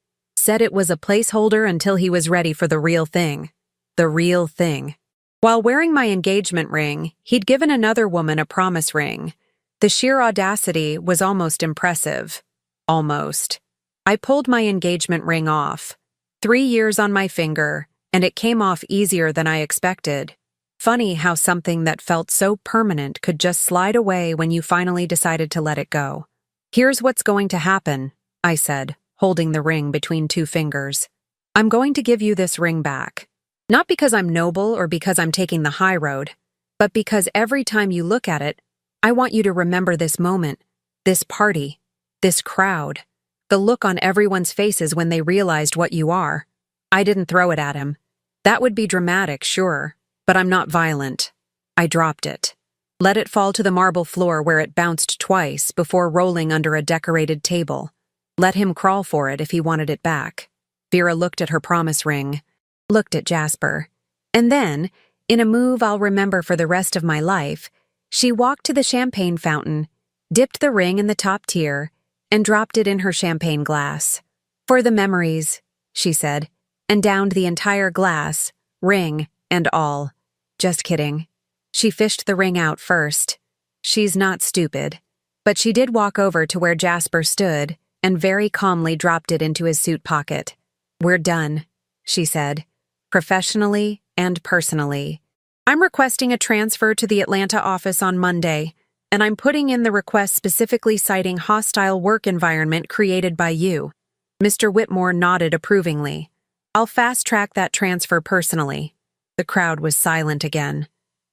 Said it was a placeholder until he was ready for the real thing. The real thing. While wearing my engagement ring, he'd given another woman a promise ring. The sheer audacity was almost impressive. Almost. I pulled my engagement ring off. 3 years on my finger, and it came off easier than I expected. Funny how something that felt so permanent could just slide away when you finally decided to let it go. Here's what's going to happen, I said, holding the ring between 2 fingers. I'm going to give you this ring back. Not because I'm noble or because I'm taking the high road, but because every time you look at it, I want you to remember this moment, this party, this crowd, the look on everyone's faces when they realized what you are. I didn't throw it at him. That would be dramatic, sure, but I'm not violent. I dropped it. Let it fall to the marble floor where it bounced twice before rolling under a decorated table. Let him crawl for it if he wanted it back. Vera looked at her promise ring, looked at Jasper, and then, in a move I'll remember for the rest of my life, she walked to the champagne fountain, dipped the ring in the top tier, and dropped it in her champagne glass. For the memories, she said, and downed the entire glass, ring and all. Just kidding. She fished the ring out first. She's not stupid. But she did walk over to where Jasper stood and very calmly dropped it into his suit pocket. We're done, she said, professionally and personally. I'm requesting a transfer to the Atlanta office on Monday, and I'm putting in the request specifically citing hostile work environment created by you. Mr. Whitmore nodded approvingly. I'll fast-track that transfer personally. The crowd was silent again,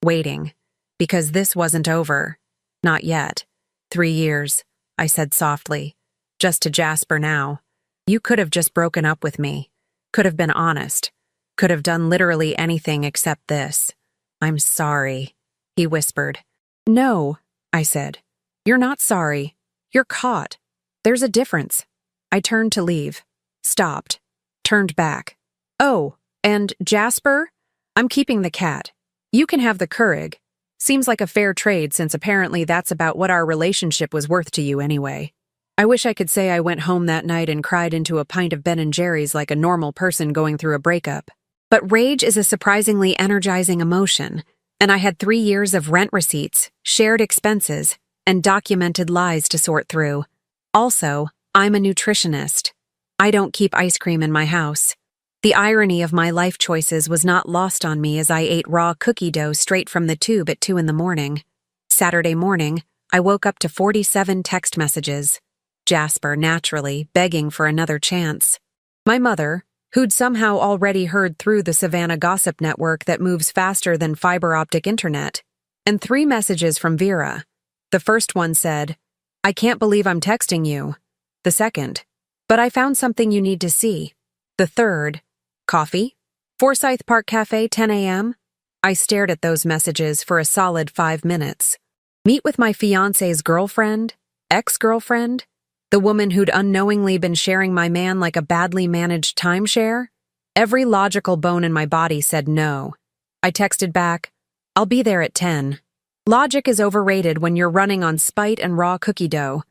waiting, because this wasn't over. Not yet. 3 years, I said softly, just to Jasper now. You could have just broken up with me, could have been honest, could have done literally anything except this. I'm sorry, he whispered. No, I said. You're not sorry. You're caught. There's a difference. I turned to leave. Stopped. Turned back. Oh, and Jasper? I'm keeping the cat. You can have the Keurig. Seems like a fair trade since apparently that's about what our relationship was worth to you anyway. I wish I could say I went home that night and cried into a pint of Ben & Jerry's like a normal person going through a breakup. But rage is a surprisingly energizing emotion, and I had 3 years of rent receipts, shared expenses, and documented lies to sort through. Also, I'm a nutritionist. I don't keep ice cream in my house. The irony of my life choices was not lost on me as I ate raw cookie dough straight from the tube at 2 in the morning. Saturday morning, I woke up to 47 text messages. Jasper, naturally, begging for another chance. My mother, who'd somehow already heard through the Savannah gossip network that moves faster than fiber optic internet, and 3 messages from Vera. The first one said, I can't believe I'm texting you. The second, but I found something you need to see. The third, coffee? Forsyth Park Cafe, 10 a.m.? I stared at those messages for a solid 5 minutes. Meet with my fiancé's girlfriend? Ex-girlfriend? The woman who'd unknowingly been sharing my man like a badly managed timeshare? Every logical bone in my body said no. I texted back, I'll be there at 10. Logic is overrated when you're running on spite and raw cookie dough.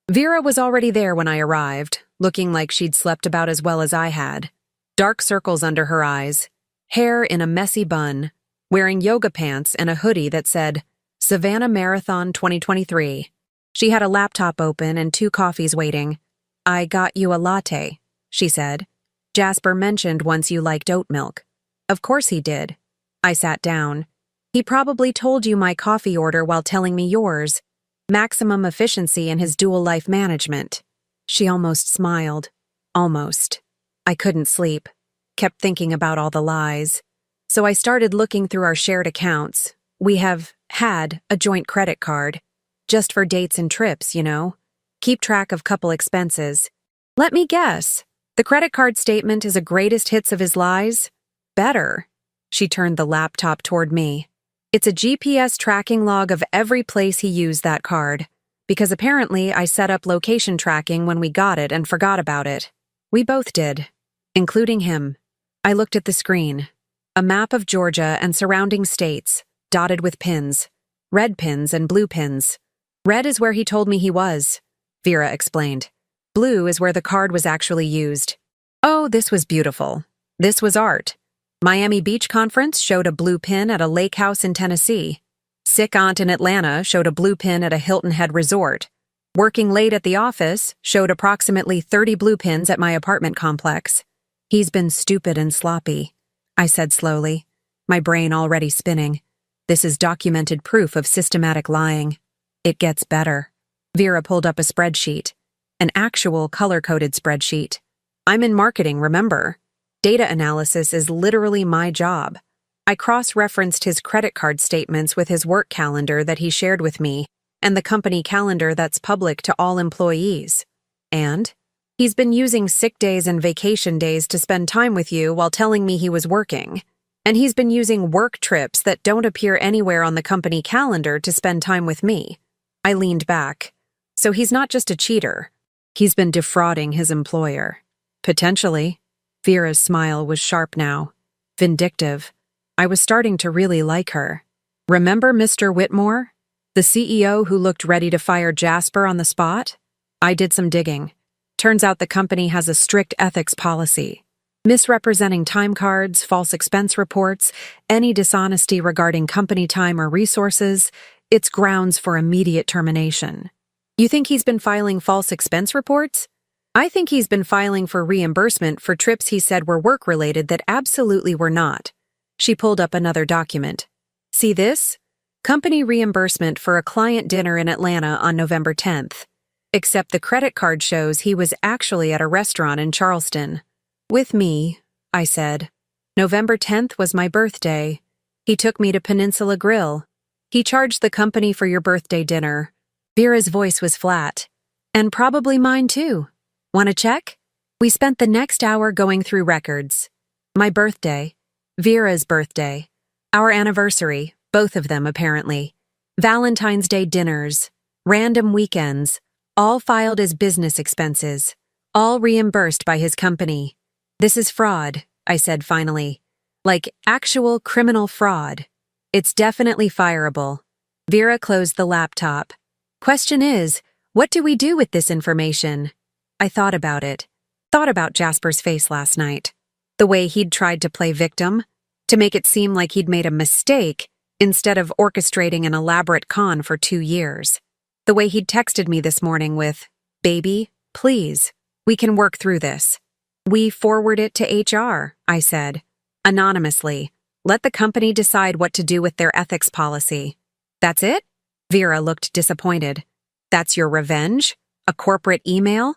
Vera was already there when I arrived, looking like she'd slept about as well as I had. Dark circles under her eyes, hair in a messy bun, wearing yoga pants and a hoodie that said, Savannah Marathon 2023. She had a laptop open and 2 coffees waiting. I got you a latte, she said. Jasper mentioned once you liked oat milk. Of course he did. I sat down. He probably told you my coffee order while telling me yours. Maximum efficiency in his dual life management. She almost smiled. Almost. I couldn't sleep. Kept thinking about all the lies. So I started looking through our shared accounts. We have had a joint credit card. Just for dates and trips, you know. Keep track of couple expenses. Let me guess. The credit card statement is a greatest hits of his lies? Better. She turned the laptop toward me. It's a GPS tracking log of every place he used that card. Because apparently I set up location tracking when we got it and forgot about it. We both did. Including him. I looked at the screen. A map of Georgia and surrounding states, dotted with pins. Red pins and blue pins. Red is where he told me he was, Vera explained. Blue is where the card was actually used. Oh, this was beautiful. This was art. Miami Beach Conference showed a blue pin at a lake house in Tennessee. Sick Aunt in Atlanta showed a blue pin at a Hilton Head resort. Working late at the office showed approximately 30 blue pins at my apartment complex. He's been stupid and sloppy, I said slowly, my brain already spinning. This is documented proof of systematic lying. It gets better. Vera pulled up a spreadsheet. An actual color-coded spreadsheet. I'm in marketing, remember? Data analysis is literally my job. I cross-referenced his credit card statements with his work calendar that he shared with me and the company calendar that's public to all employees. And he's been using sick days and vacation days to spend time with you while telling me he was working. And he's been using work trips that don't appear anywhere on the company calendar to spend time with me. I leaned back. So he's not just a cheater. He's been defrauding his employer. Potentially. Vera's smile was sharp now. Vindictive. I was starting to really like her. Remember Mr. Whitmore? The CEO who looked ready to fire Jasper on the spot? I did some digging. Turns out the company has a strict ethics policy. Misrepresenting time cards, false expense reports, any dishonesty regarding company time or resources, it's grounds for immediate termination. You think he's been filing false expense reports? I think he's been filing for reimbursement for trips he said were work-related that absolutely were not. She pulled up another document. See this? Company reimbursement for a client dinner in Atlanta on November 10th. Except the credit card shows he was actually at a restaurant in Charleston. With me, I said. November 10th was my birthday. He took me to Peninsula Grill. He charged the company for your birthday dinner. Vera's voice was flat. And probably mine too. Want to check? We spent the next hour going through records. My birthday. Vera's birthday. Our anniversary, both of them apparently. Valentine's Day dinners. Random weekends. All filed as business expenses. All reimbursed by his company. This is fraud, I said finally. Like actual criminal fraud. It's definitely fireable. Vera closed the laptop. Question is, what do we do with this information? I thought about it. Thought about Jasper's face last night. The way he'd tried to play victim, to make it seem like he'd made a mistake instead of orchestrating an elaborate con for 2 years. The way he'd texted me this morning with, "Baby, please, we can work through this. We forward it to HR," I said. Anonymously. Let the company decide what to do with their ethics policy. That's it? Vera looked disappointed. That's your revenge? A corporate email?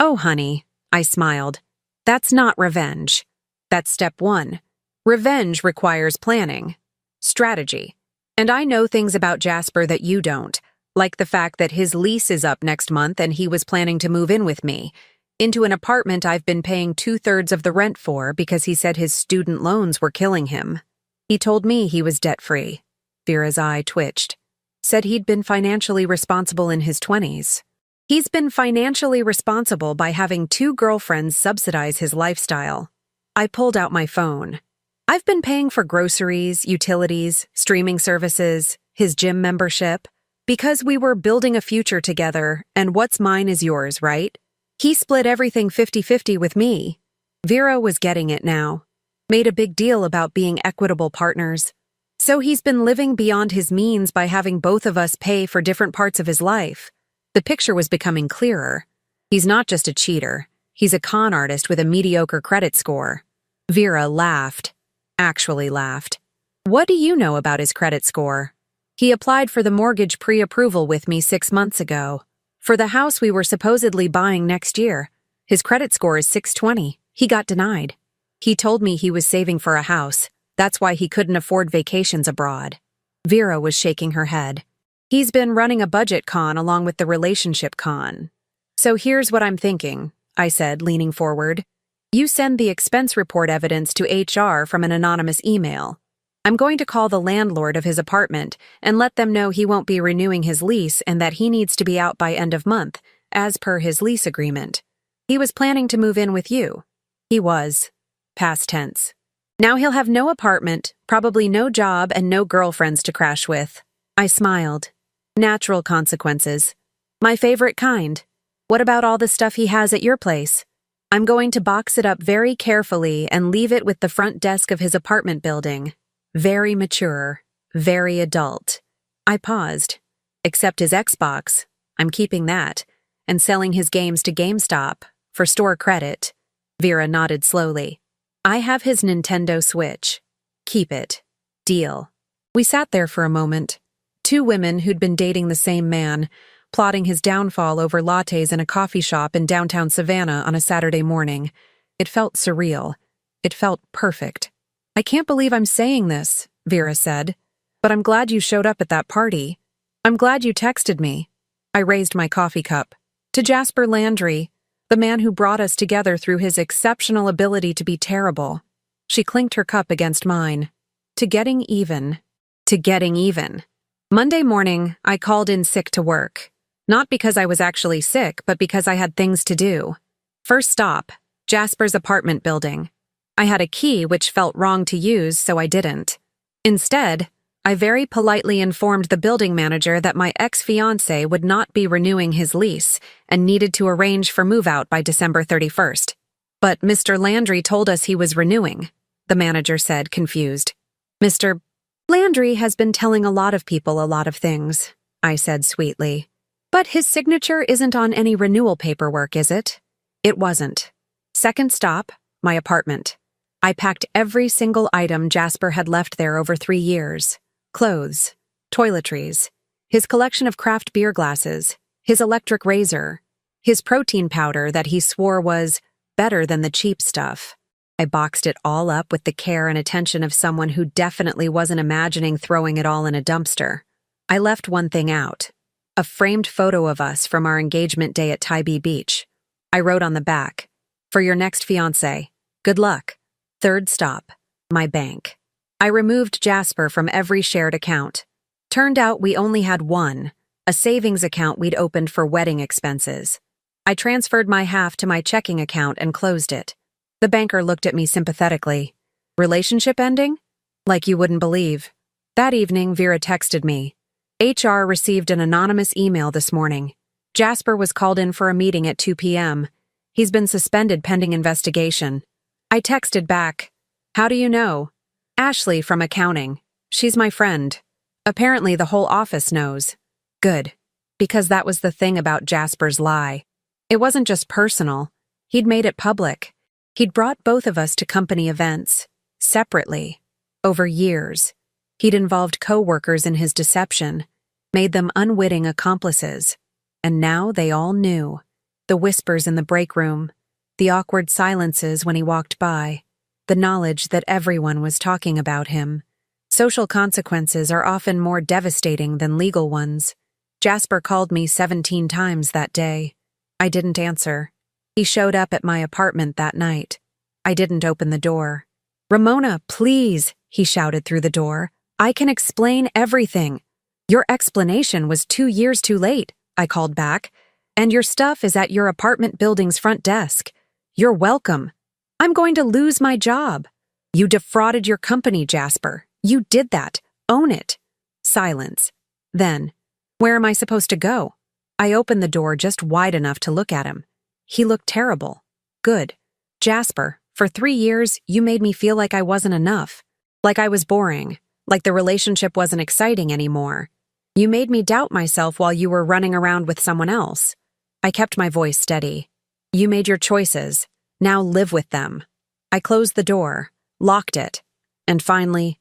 Oh, honey, I smiled. That's not revenge. That's step 1. Revenge requires planning. Strategy. And I know things about Jasper that you don't, like the fact that his lease is up next month and he was planning to move in with me, into an apartment I've been paying 2/3 of the rent for because he said his student loans were killing him. He told me he was debt-free. Vera's eye twitched. Said he'd been financially responsible in his 20s. He's been financially responsible by having 2 girlfriends subsidize his lifestyle. I pulled out my phone. I've been paying for groceries, utilities, streaming services, his gym membership, because we were building a future together, and what's mine is yours, right? He split everything 50-50 with me. Vera was getting it now. Made a big deal about being equitable partners. So he's been living beyond his means by having both of us pay for different parts of his life. The picture was becoming clearer. He's not just a cheater. He's a con artist with a mediocre credit score. Vera laughed. Actually laughed. What do you know about his credit score? He applied for the mortgage pre-approval with me 6 months ago. For the house we were supposedly buying next year. His credit score is 620. He got denied. He told me he was saving for a house. That's why he couldn't afford vacations abroad. Vera was shaking her head. He's been running a budget con along with the relationship con. So here's what I'm thinking, I said, leaning forward. You send the expense report evidence to HR from an anonymous email. I'm going to call the landlord of his apartment and let them know he won't be renewing his lease and that he needs to be out by end of month, as per his lease agreement. He was planning to move in with you. He was. Past tense. Now he'll have no apartment, probably no job, and no girlfriends to crash with. I smiled. Natural consequences. My favorite kind. What about all the stuff he has at your place? I'm going to box it up very carefully and leave it with the front desk of his apartment building. Very mature, very adult. I paused. Except his Xbox. I'm keeping that. And selling his games to GameStop. For store credit. Vera nodded slowly. I have his Nintendo Switch. Keep it. Deal. We sat there for a moment. Two women who'd been dating the same man, plotting his downfall over lattes in a coffee shop in downtown Savannah on a Saturday morning. It felt surreal. It felt perfect. I can't believe I'm saying this, Vera said, but I'm glad you showed up at that party. I'm glad you texted me. I raised my coffee cup. To Jasper Landry, the man who brought us together through his exceptional ability to be terrible. She clinked her cup against mine. To getting even. To getting even. Monday morning, I called in sick to work. Not because I was actually sick, but because I had things to do. First stop, Jasper's apartment building. I had a key which felt wrong to use, so I didn't. Instead, I very politely informed the building manager that my ex-fiancé would not be renewing his lease and needed to arrange for move-out by December 31st. But Mr. Landry told us he was renewing, the manager said, confused. Mr. Landry has been telling a lot of people a lot of things, I said sweetly. But his signature isn't on any renewal paperwork, is it? It wasn't. Second stop, my apartment. I packed every single item Jasper had left there over 3 years. Clothes, toiletries, his collection of craft beer glasses, his electric razor, his protein powder that he swore was better than the cheap stuff. I boxed it all up with the care and attention of someone who definitely wasn't imagining throwing it all in a dumpster. I left one thing out. A framed photo of us from our engagement day at Tybee Beach. I wrote on the back, "For your next fiancé. Good luck." Third stop, my bank. I removed Jasper from every shared account. Turned out we only had one, a savings account we'd opened for wedding expenses. I transferred my half to my checking account and closed it. The banker looked at me sympathetically. Relationship ending? Like you wouldn't believe. That evening, Vera texted me. HR received an anonymous email this morning. Jasper was called in for a meeting at 2 p.m. He's been suspended pending investigation. I texted back, "How do you know?" "Ashley from accounting. She's my friend. Apparently the whole office knows." Good. Because that was the thing about Jasper's lie. It wasn't just personal. He'd made it public. He'd brought both of us to company events. Separately. Over years. He'd involved co-workers in his deception. Made them unwitting accomplices. And now they all knew. The whispers in the break room. The awkward silences when he walked by. The knowledge that everyone was talking about him. Social consequences are often more devastating than legal ones. Jasper called me 17 times that day. I didn't answer. He showed up at my apartment that night. I didn't open the door. "Ramona, please," he shouted through the door. "I can explain everything." "Your explanation was 2 years too late," I called back. "And your stuff is at your apartment building's front desk. You're welcome. I'm going to lose my job." "You defrauded your company, Jasper. You did that. Own it." Silence. Then, "Where am I supposed to go?" I opened the door just wide enough to look at him. He looked terrible. Good. "Jasper, for 3 years, you made me feel like I wasn't enough. Like I was boring. Like the relationship wasn't exciting anymore. You made me doubt myself while you were running around with someone else." I kept my voice steady. "You made your choices. Now live with them." I closed the door, locked it, and finally,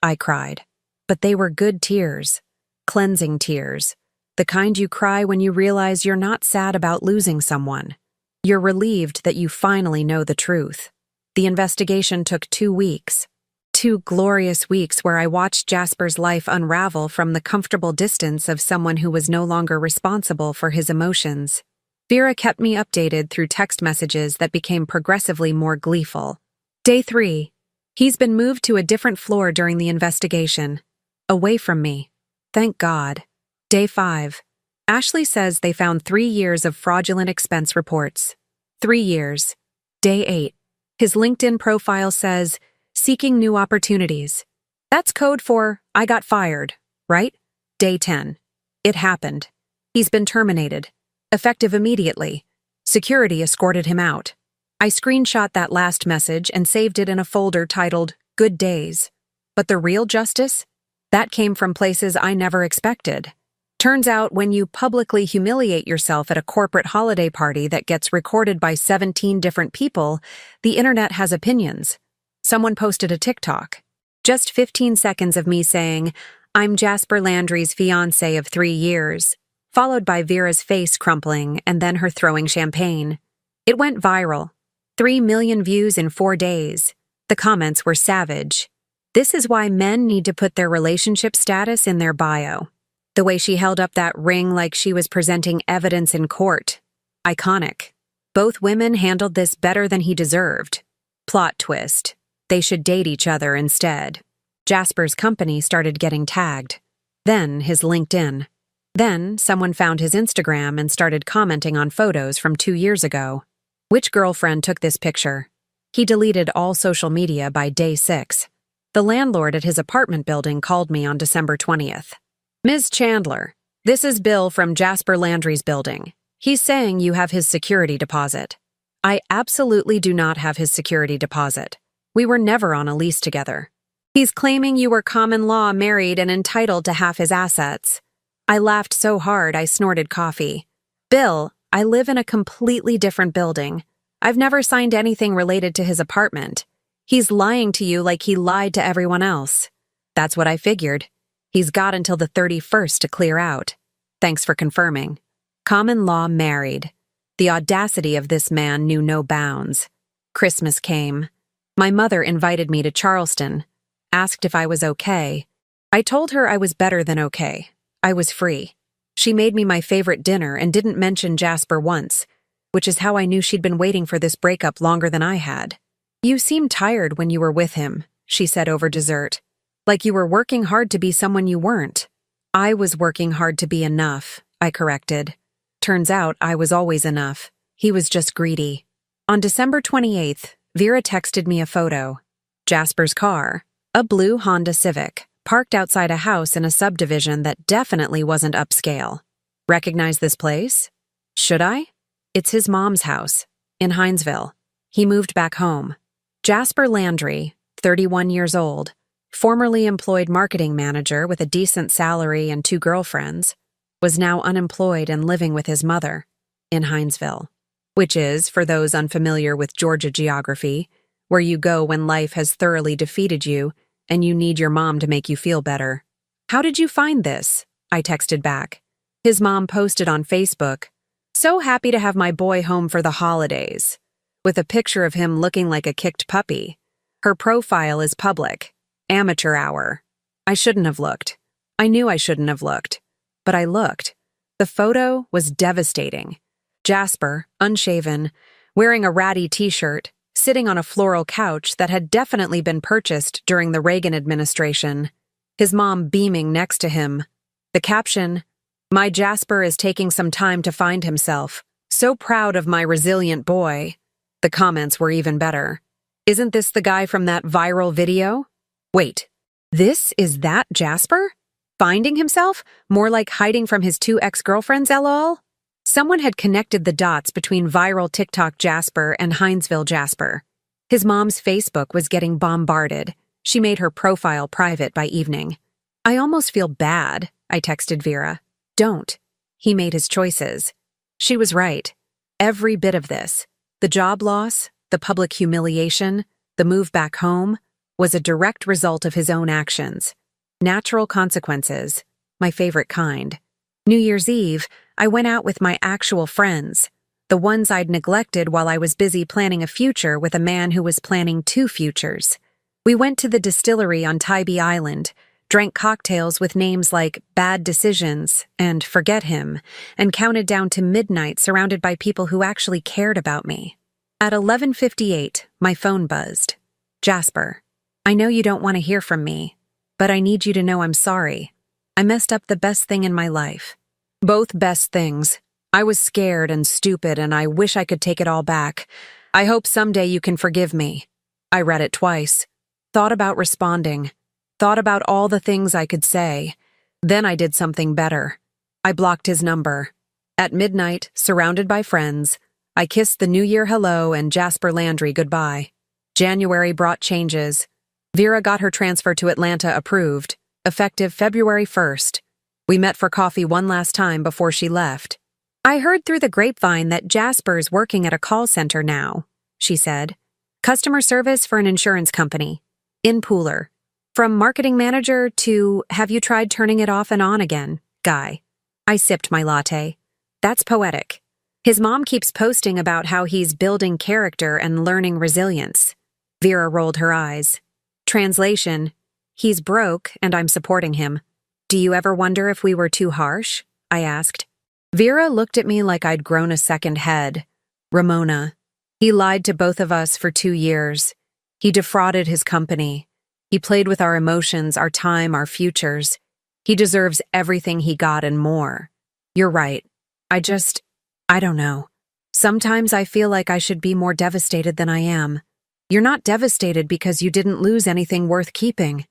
I cried. But they were good tears. Cleansing tears. The kind you cry when you realize you're not sad about losing someone. You're relieved that you finally know the truth. The investigation took 2 weeks. 2 glorious weeks where I watched Jasper's life unravel from the comfortable distance of someone who was no longer responsible for his emotions. Vera kept me updated through text messages that became progressively more gleeful. Day 3. He's been moved to a different floor during the investigation. Away from me. Thank God. Day 5. Ashley says they found 3 years of fraudulent expense reports. 3 years. Day 8. His LinkedIn profile says, "Seeking new opportunities." That's code for, "I got fired," right? Day 10. It happened. He's been terminated. Effective immediately. Security escorted him out. I screenshot that last message and saved it in a folder titled Good Days. But the real justice? That came from places I never expected. Turns out when you publicly humiliate yourself at a corporate holiday party that gets recorded by 17 different people, the internet has opinions. Someone posted a TikTok. Just 15 seconds of me saying, "I'm Jasper Landry's fiancé of 3 years," followed by Vera's face crumpling and then her throwing champagne. It went viral. 3 million views in 4 days. The comments were savage. This is why men need to put their relationship status in their bio. The way she held up that ring like she was presenting evidence in court. Iconic. Both women handled this better than he deserved. Plot twist. They should date each other instead. Jasper's company started getting tagged. Then his LinkedIn. Then someone found his Instagram and started commenting on photos from 2 years ago. Which girlfriend took this picture? He deleted all social media by day 6. The landlord at his apartment building called me on December 20th. "Ms. Chandler, this is Bill from Jasper Landry's building. He's saying you have his security deposit." I absolutely do not have his security deposit. We were never on a lease together. He's claiming you were common law married and entitled to half his assets. I laughed so hard I snorted coffee. "Bill, I live in a completely different building. I've never signed anything related to his apartment. He's lying to you like he lied to everyone else." That's what I figured. He's got until the 31st to clear out. Thanks for confirming. Common law married. The audacity of this man knew no bounds. Christmas came. My mother invited me to Charleston, asked if I was okay. I told her I was better than okay. I was free. She made me my favorite dinner and didn't mention Jasper once, which is how I knew she'd been waiting for this breakup longer than I had. "You seemed tired when you were with him," she said over dessert. "Like you were working hard to be someone you weren't." "I was working hard to be enough," I corrected. Turns out I was always enough. He was just greedy. On December 28th, Vera texted me a photo. Jasper's car, a blue Honda Civic, parked outside a house in a subdivision that definitely wasn't upscale. Recognize this place? Should I? It's his mom's house, in Hinesville. He moved back home. Jasper Landry, 31 years old, formerly employed marketing manager with a decent salary and 2 girlfriends, was now unemployed and living with his mother, in Hinesville, which is, for those unfamiliar with Georgia geography, where you go when life has thoroughly defeated you and you need your mom to make you feel better. "How did you find this?" I texted back. His mom posted on Facebook, "So happy to have my boy home for the holidays," with a picture of him looking like a kicked puppy. Her profile is public. Amateur hour. I shouldn't have looked. I knew I shouldn't have looked. But I looked. The photo was devastating. Jasper, unshaven, wearing a ratty t-shirt, sitting on a floral couch that had definitely been purchased during the Reagan administration. His mom beaming next to him. The caption, "My Jasper is taking some time to find himself. So proud of my resilient boy." The comments were even better. "Isn't this the guy from that viral video? Wait, this is that Jasper? Finding himself? More like hiding from his 2 ex-girlfriends, lol?" Someone had connected the dots between viral TikTok Jasper and Hinesville Jasper. His mom's Facebook was getting bombarded. She made her profile private by evening. "I almost feel bad," I texted Vera. "Don't." He made his choices. She was right. Every bit of this, the job loss, the public humiliation, the move back home, was a direct result of his own actions. Natural consequences, my favorite kind. New Year's Eve, I went out with my actual friends, the ones I'd neglected while I was busy planning a future with a man who was planning 2 futures. We went to the distillery on Tybee Island, drank cocktails with names like Bad Decisions and Forget Him, and counted down to midnight surrounded by people who actually cared about me. At 11:58, my phone buzzed. "Jasper, I know you don't want to hear from me, but I need you to know I'm sorry. I messed up the best thing in my life. Both best things. I was scared and stupid and I wish I could take it all back. I hope someday you can forgive me." I read it twice. Thought about responding. Thought about all the things I could say. Then I did something better. I blocked his number. At midnight, surrounded by friends, I kissed the New Year hello and Jasper Landry goodbye. January brought changes. Vera got her transfer to Atlanta approved, effective February 1st. We met for coffee one last time before she left. I heard through the grapevine that Jasper's working at a call center now, she said. Customer service for an insurance company. In Pooler. From marketing manager to have you tried turning it off and on again, guy. I sipped my latte. That's poetic. His mom keeps posting about how he's building character and learning resilience. Vera rolled her eyes. Translation, he's broke and I'm supporting him. Do you ever wonder if we were too harsh? I asked. Vera looked at me like I'd grown a second head. Ramona. He lied to both of us for 2 years. He defrauded his company. He played with our emotions, our time, our futures. He deserves everything he got and more. You're right. I don't know. Sometimes I feel like I should be more devastated than I am. You're not devastated because you didn't lose anything worth keeping.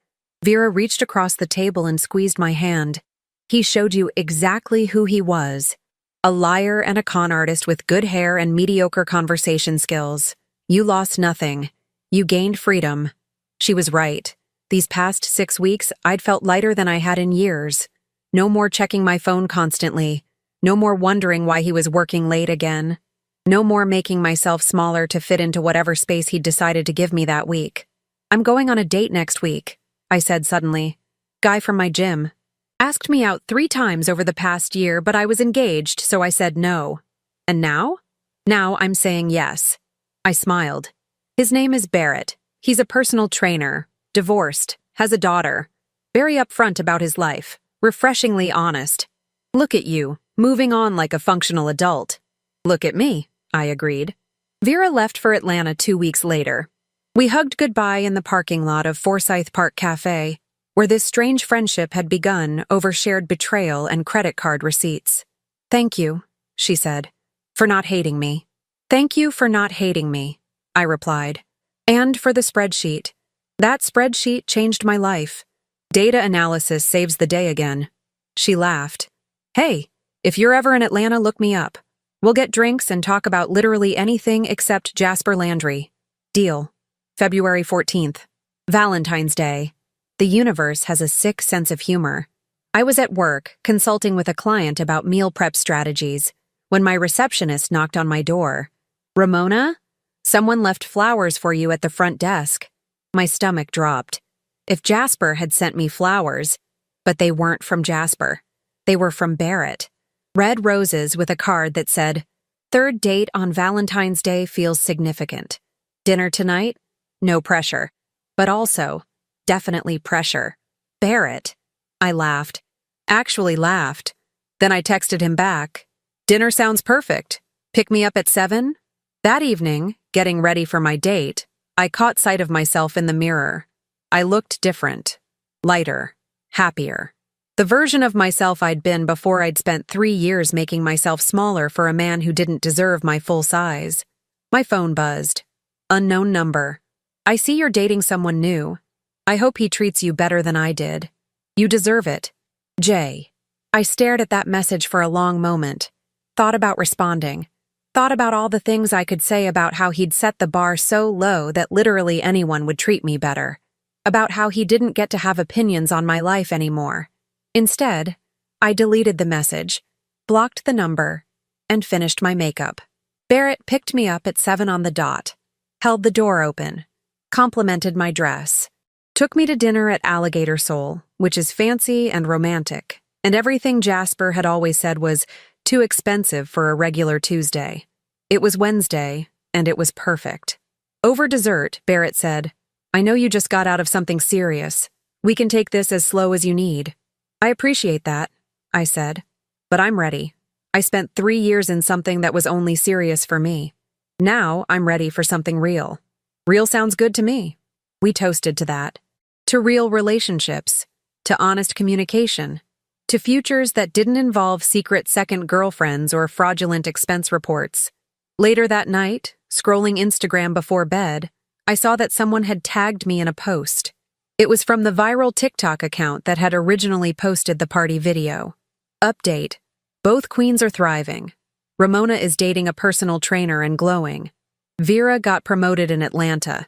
Vera reached across the table and squeezed my hand. He showed you exactly who he was. A liar and a con artist with good hair and mediocre conversation skills. You lost nothing. You gained freedom. She was right. These past 6 weeks, I'd felt lighter than I had in years. No more checking my phone constantly. No more wondering why he was working late again. No more making myself smaller to fit into whatever space he'd decided to give me that week. I'm going on a date next week, I said suddenly. Guy from my gym. Asked me out 3 times over the past year, but I was engaged, so I said no. And now? Now I'm saying yes. I smiled. His name is Barrett. He's a personal trainer, divorced, has a daughter. Very upfront about his life, refreshingly honest. Look at you, moving on like a functional adult. Look at me, I agreed. Vera left for Atlanta 2 weeks later. We hugged goodbye in the parking lot of Forsyth Park Cafe, where this strange friendship had begun over shared betrayal and credit card receipts. Thank you, she said, for not hating me. Thank you for not hating me, I replied. And for the spreadsheet. That spreadsheet changed my life. Data analysis saves the day again. She laughed. Hey, if you're ever in Atlanta, look me up. We'll get drinks and talk about literally anything except Jasper Landry. Deal. February 14th. Valentine's Day. The universe has a sick sense of humor. I was at work, consulting with a client about meal prep strategies, when my receptionist knocked on my door. Ramona? Someone left flowers for you at the front desk. My stomach dropped. If Jasper had sent me flowers, but they weren't from Jasper. They were from Barrett. Red roses with a card that said, "Third date on Valentine's Day feels significant. Dinner tonight? No pressure. But also, definitely pressure. Barrett." I laughed. Actually laughed. Then I texted him back. "Dinner sounds perfect. Pick me up at 7? That evening, getting ready for my date, I caught sight of myself in the mirror. I looked different. Lighter. Happier. The version of myself I'd been before I'd spent 3 years making myself smaller for a man who didn't deserve my full size. My phone buzzed. Unknown number. "I see you're dating someone new. I hope he treats you better than I did. You deserve it. Jay." I stared at that message for a long moment. Thought about responding. Thought about all the things I could say about how he'd set the bar so low that literally anyone would treat me better. About how he didn't get to have opinions on my life anymore. Instead, I deleted the message, blocked the number, and finished my makeup. Barrett picked me up at 7 on the dot, held the door open, complimented my dress, took me to dinner at Alligator Soul, which is fancy and romantic, and everything Jasper had always said was too expensive for a regular Tuesday. It was Wednesday, and it was perfect. Over dessert, Barrett said, "I know you just got out of something serious. We can take this as slow as you need." "I appreciate that," I said, "but I'm ready. I spent 3 years in something that was only serious for me. Now I'm ready for something real. Real sounds good to me." We toasted to that. To real relationships. To honest communication. To futures that didn't involve secret second girlfriends or fraudulent expense reports. Later that night, scrolling Instagram before bed, I saw that someone had tagged me in a post. It was from the viral TikTok account that had originally posted the party video. Update. Both queens are thriving. Ramona is dating a personal trainer and glowing. Vera got promoted in Atlanta.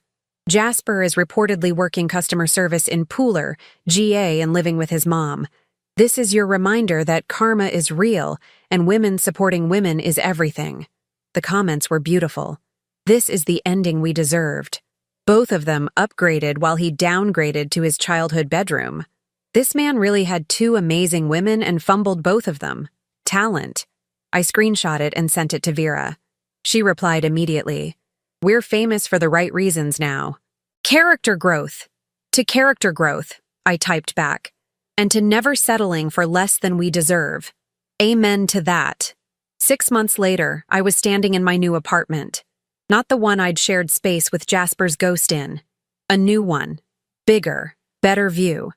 Jasper is reportedly working customer service in Pooler, GA, and living with his mom. This is your reminder that karma is real and women supporting women is everything. The comments were beautiful. This is the ending we deserved. Both of them upgraded while he downgraded to his childhood bedroom. This man really had two amazing women and fumbled both of them. Talent. I screenshot it and sent it to Vera. She replied immediately. We're famous for the right reasons now. Character growth. To character growth, I typed back. And to never settling for less than we deserve. Amen to that. 6 months later, I was standing in my new apartment. Not the one I'd shared space with Jasper's ghost in. A new one. Bigger, better view.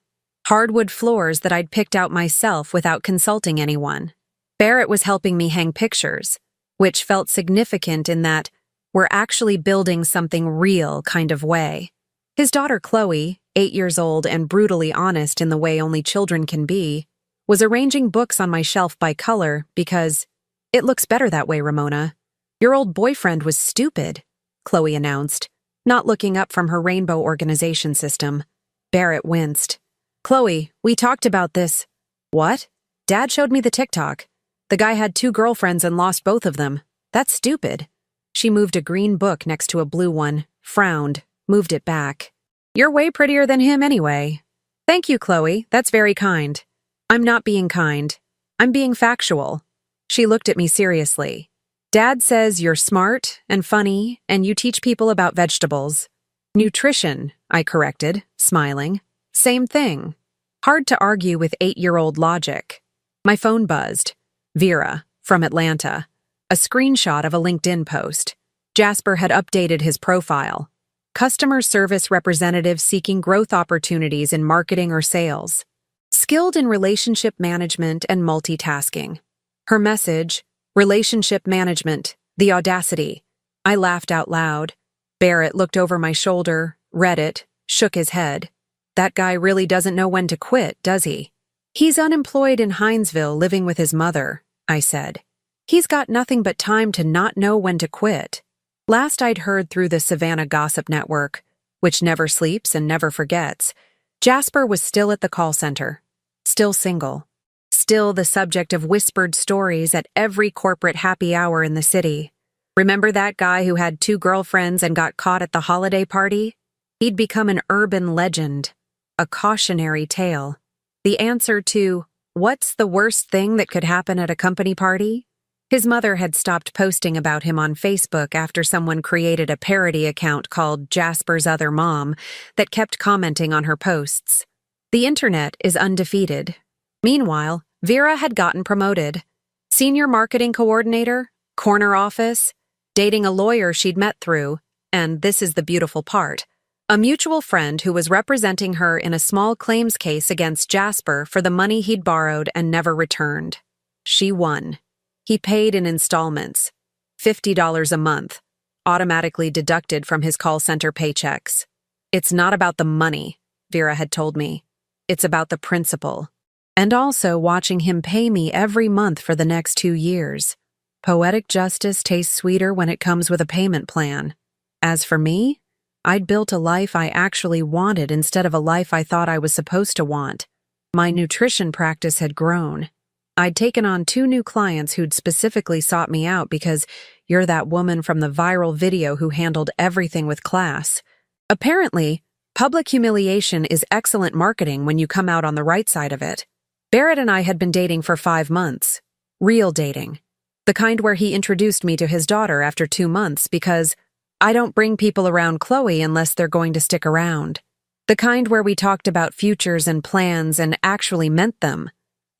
Hardwood floors that I'd picked out myself without consulting anyone. Barrett was helping me hang pictures, which felt significant in that we're actually building something real kind of way. His daughter Chloe, 8 years old and brutally honest in the way only children can be, was arranging books on my shelf by color because it looks better that way, Ramona. Your old boyfriend was stupid, Chloe announced, not looking up from her rainbow organization system. Barrett winced. Chloe, we talked about this. What? Dad showed me the TikTok. The guy had 2 girlfriends and lost both of them. That's stupid. She moved a green book next to a blue one, frowned, moved it back. You're way prettier than him anyway. Thank you, Chloe. That's very kind. I'm not being kind. I'm being factual. She looked at me seriously. Dad says you're smart and funny and you teach people about vegetables. Nutrition, I corrected, smiling. Same thing. Hard to argue with 8-year-old logic. My phone buzzed. Vera, from Atlanta. A screenshot of a LinkedIn post. Jasper had updated his profile. Customer service representative seeking growth opportunities in marketing or sales. Skilled in relationship management and multitasking. Her message, relationship management, the audacity. I laughed out loud. Barrett looked over my shoulder, read it, shook his head. That guy really doesn't know when to quit, does he? He's unemployed in Hinesville living with his mother, I said. He's got nothing but time to not know when to quit. Last I'd heard through the Savannah Gossip Network, which never sleeps and never forgets, Jasper was still at the call center, still single, still the subject of whispered stories at every corporate happy hour in the city. Remember that guy who had 2 girlfriends and got caught at the holiday party? He'd become an urban legend, a cautionary tale. The answer to, what's the worst thing that could happen at a company party? His mother had stopped posting about him on Facebook after someone created a parody account called Jasper's Other Mom that kept commenting on her posts. The internet is undefeated. Meanwhile, Vera had gotten promoted. Senior marketing coordinator, corner office, dating a lawyer she'd met through, and this is the beautiful part, a mutual friend who was representing her in a small claims case against Jasper for the money he'd borrowed and never returned. She won. He paid in installments, $50 a month, automatically deducted from his call center paychecks. It's not about the money, Vera had told me. It's about the principle. And also watching him pay me every month for the next 2 years. Poetic justice tastes sweeter when it comes with a payment plan. As for me, I'd built a life I actually wanted instead of a life I thought I was supposed to want. My nutrition practice had grown. I'd taken on 2 new clients who'd specifically sought me out because you're that woman from the viral video who handled everything with class. Apparently, public humiliation is excellent marketing when you come out on the right side of it. Barrett and I had been dating for 5 months. Real dating. The kind where he introduced me to his daughter after 2 months because I don't bring people around Chloe unless they're going to stick around. The kind where we talked about futures and plans and actually meant them.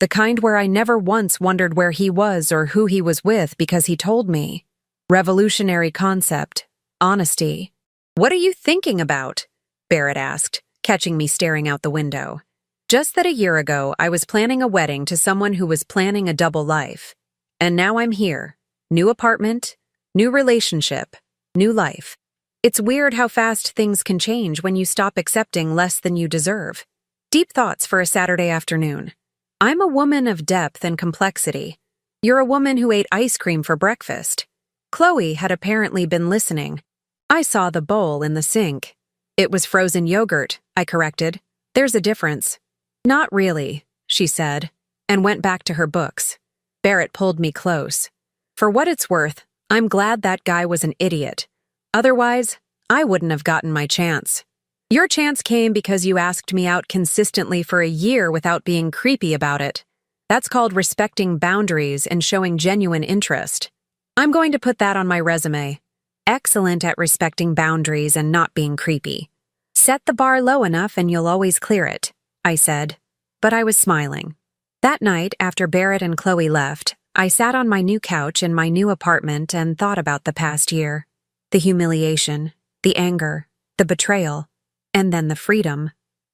The kind where I never once wondered where he was or who he was with because he told me. Revolutionary concept. Honesty. What are you thinking about? Barrett asked, catching me staring out the window. Just that a year ago, I was planning a wedding to someone who was planning a double life. And now I'm here. New apartment, new relationship, new life. It's weird how fast things can change when you stop accepting less than you deserve. Deep thoughts for a Saturday afternoon. I'm a woman of depth and complexity. You're a woman who ate ice cream for breakfast. Chloe had apparently been listening. I saw the bowl in the sink. It was frozen yogurt, I corrected. There's a difference. Not really, she said, and went back to her books. Barrett pulled me close. For what it's worth, I'm glad that guy was an idiot. Otherwise, I wouldn't have gotten my chance. Your chance came because you asked me out consistently for a year without being creepy about it. That's called respecting boundaries and showing genuine interest. I'm going to put that on my resume. Excellent at respecting boundaries and not being creepy. Set the bar low enough and you'll always clear it, I said. But I was smiling. That night, after Barrett and Chloe left, I sat on my new couch in my new apartment and thought about the past year. The humiliation, the anger, the betrayal, and then the freedom,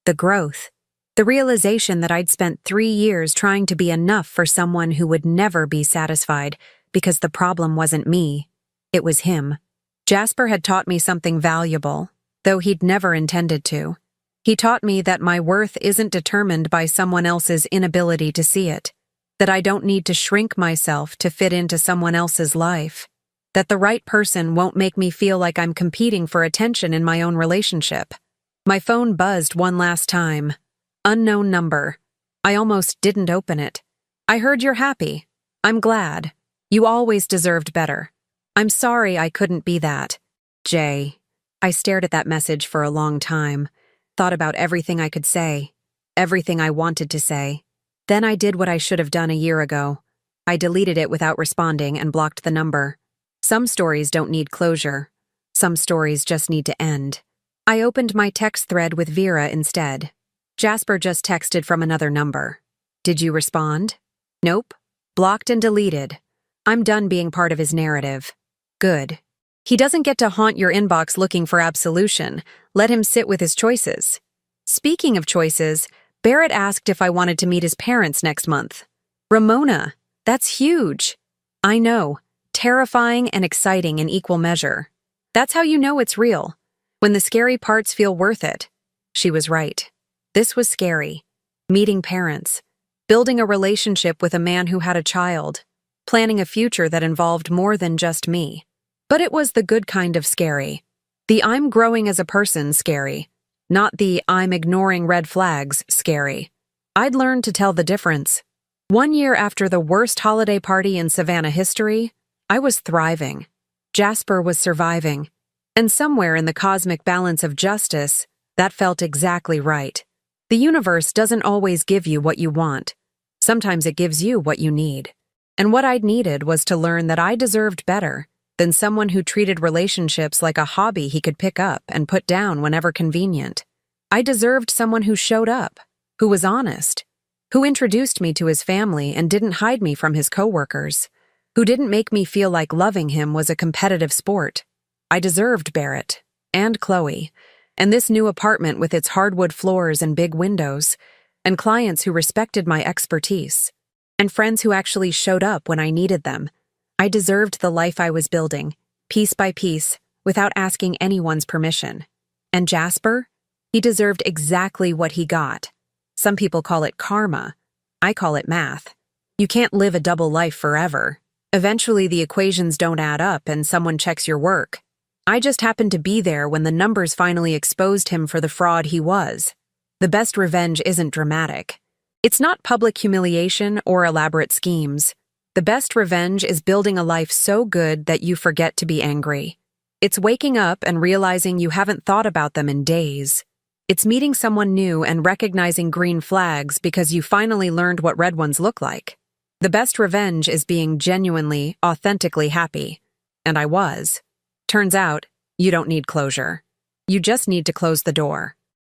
the growth, the realization that I'd spent 3 years trying to be enough for someone who would never be satisfied because the problem wasn't me, it was him. Jasper had taught me something valuable, though he'd never intended to. He taught me that my worth isn't determined by someone else's inability to see it, that I don't need to shrink myself to fit into someone else's life, that the right person won't make me feel like I'm competing for attention in my own relationship. My phone buzzed one last time. Unknown number. I almost didn't open it. I heard you're happy. I'm glad. You always deserved better. I'm sorry I couldn't be that. Jay. I stared at that message for a long time, thought about everything I could say, everything I wanted to say. Then I did what I should have done a year ago. I deleted it without responding and blocked the number. Some stories don't need closure. Some stories just need to end. I opened my text thread with Vera instead. Jasper just texted from another number. Did you respond? Nope. Blocked and deleted. I'm done being part of his narrative. Good. He doesn't get to haunt your inbox looking for absolution. Let him sit with his choices. Speaking of choices, Barrett asked if I wanted to meet his parents next month. Ramona, that's huge. I know. Terrifying and exciting in equal measure. That's how you know it's real. When the scary parts feel worth it. She was right. This was scary. Meeting parents. Building a relationship with a man who had a child. Planning a future that involved more than just me. But it was the good kind of scary. The I'm growing as a person scary. Not the I'm ignoring red flags scary. I'd learned to tell the difference. 1 year after the worst holiday party in Savannah history, I was thriving. Jasper was surviving. And somewhere in the cosmic balance of justice, that felt exactly right. The universe doesn't always give you what you want. Sometimes it gives you what you need. And what I'd needed was to learn that I deserved better than someone who treated relationships like a hobby he could pick up and put down whenever convenient. I deserved someone who showed up, who was honest, who introduced me to his family and didn't hide me from his coworkers, who didn't make me feel like loving him was a competitive sport. I deserved Barrett, and Chloe, and this new apartment with its hardwood floors and big windows, and clients who respected my expertise, and friends who actually showed up when I needed them. I deserved the life I was building, piece by piece, without asking anyone's permission. And Jasper? He deserved exactly what he got. Some people call it karma. I call it math. You can't live a double life forever. Eventually the equations don't add up and someone checks your work. I just happened to be there when the numbers finally exposed him for the fraud he was. The best revenge isn't dramatic. It's not public humiliation or elaborate schemes. The best revenge is building a life so good that you forget to be angry. It's waking up and realizing you haven't thought about them in days. It's meeting someone new and recognizing green flags because you finally learned what red ones look like. The best revenge is being genuinely, authentically happy. And I was. Turns out, you don't need closure. You just need to close the door.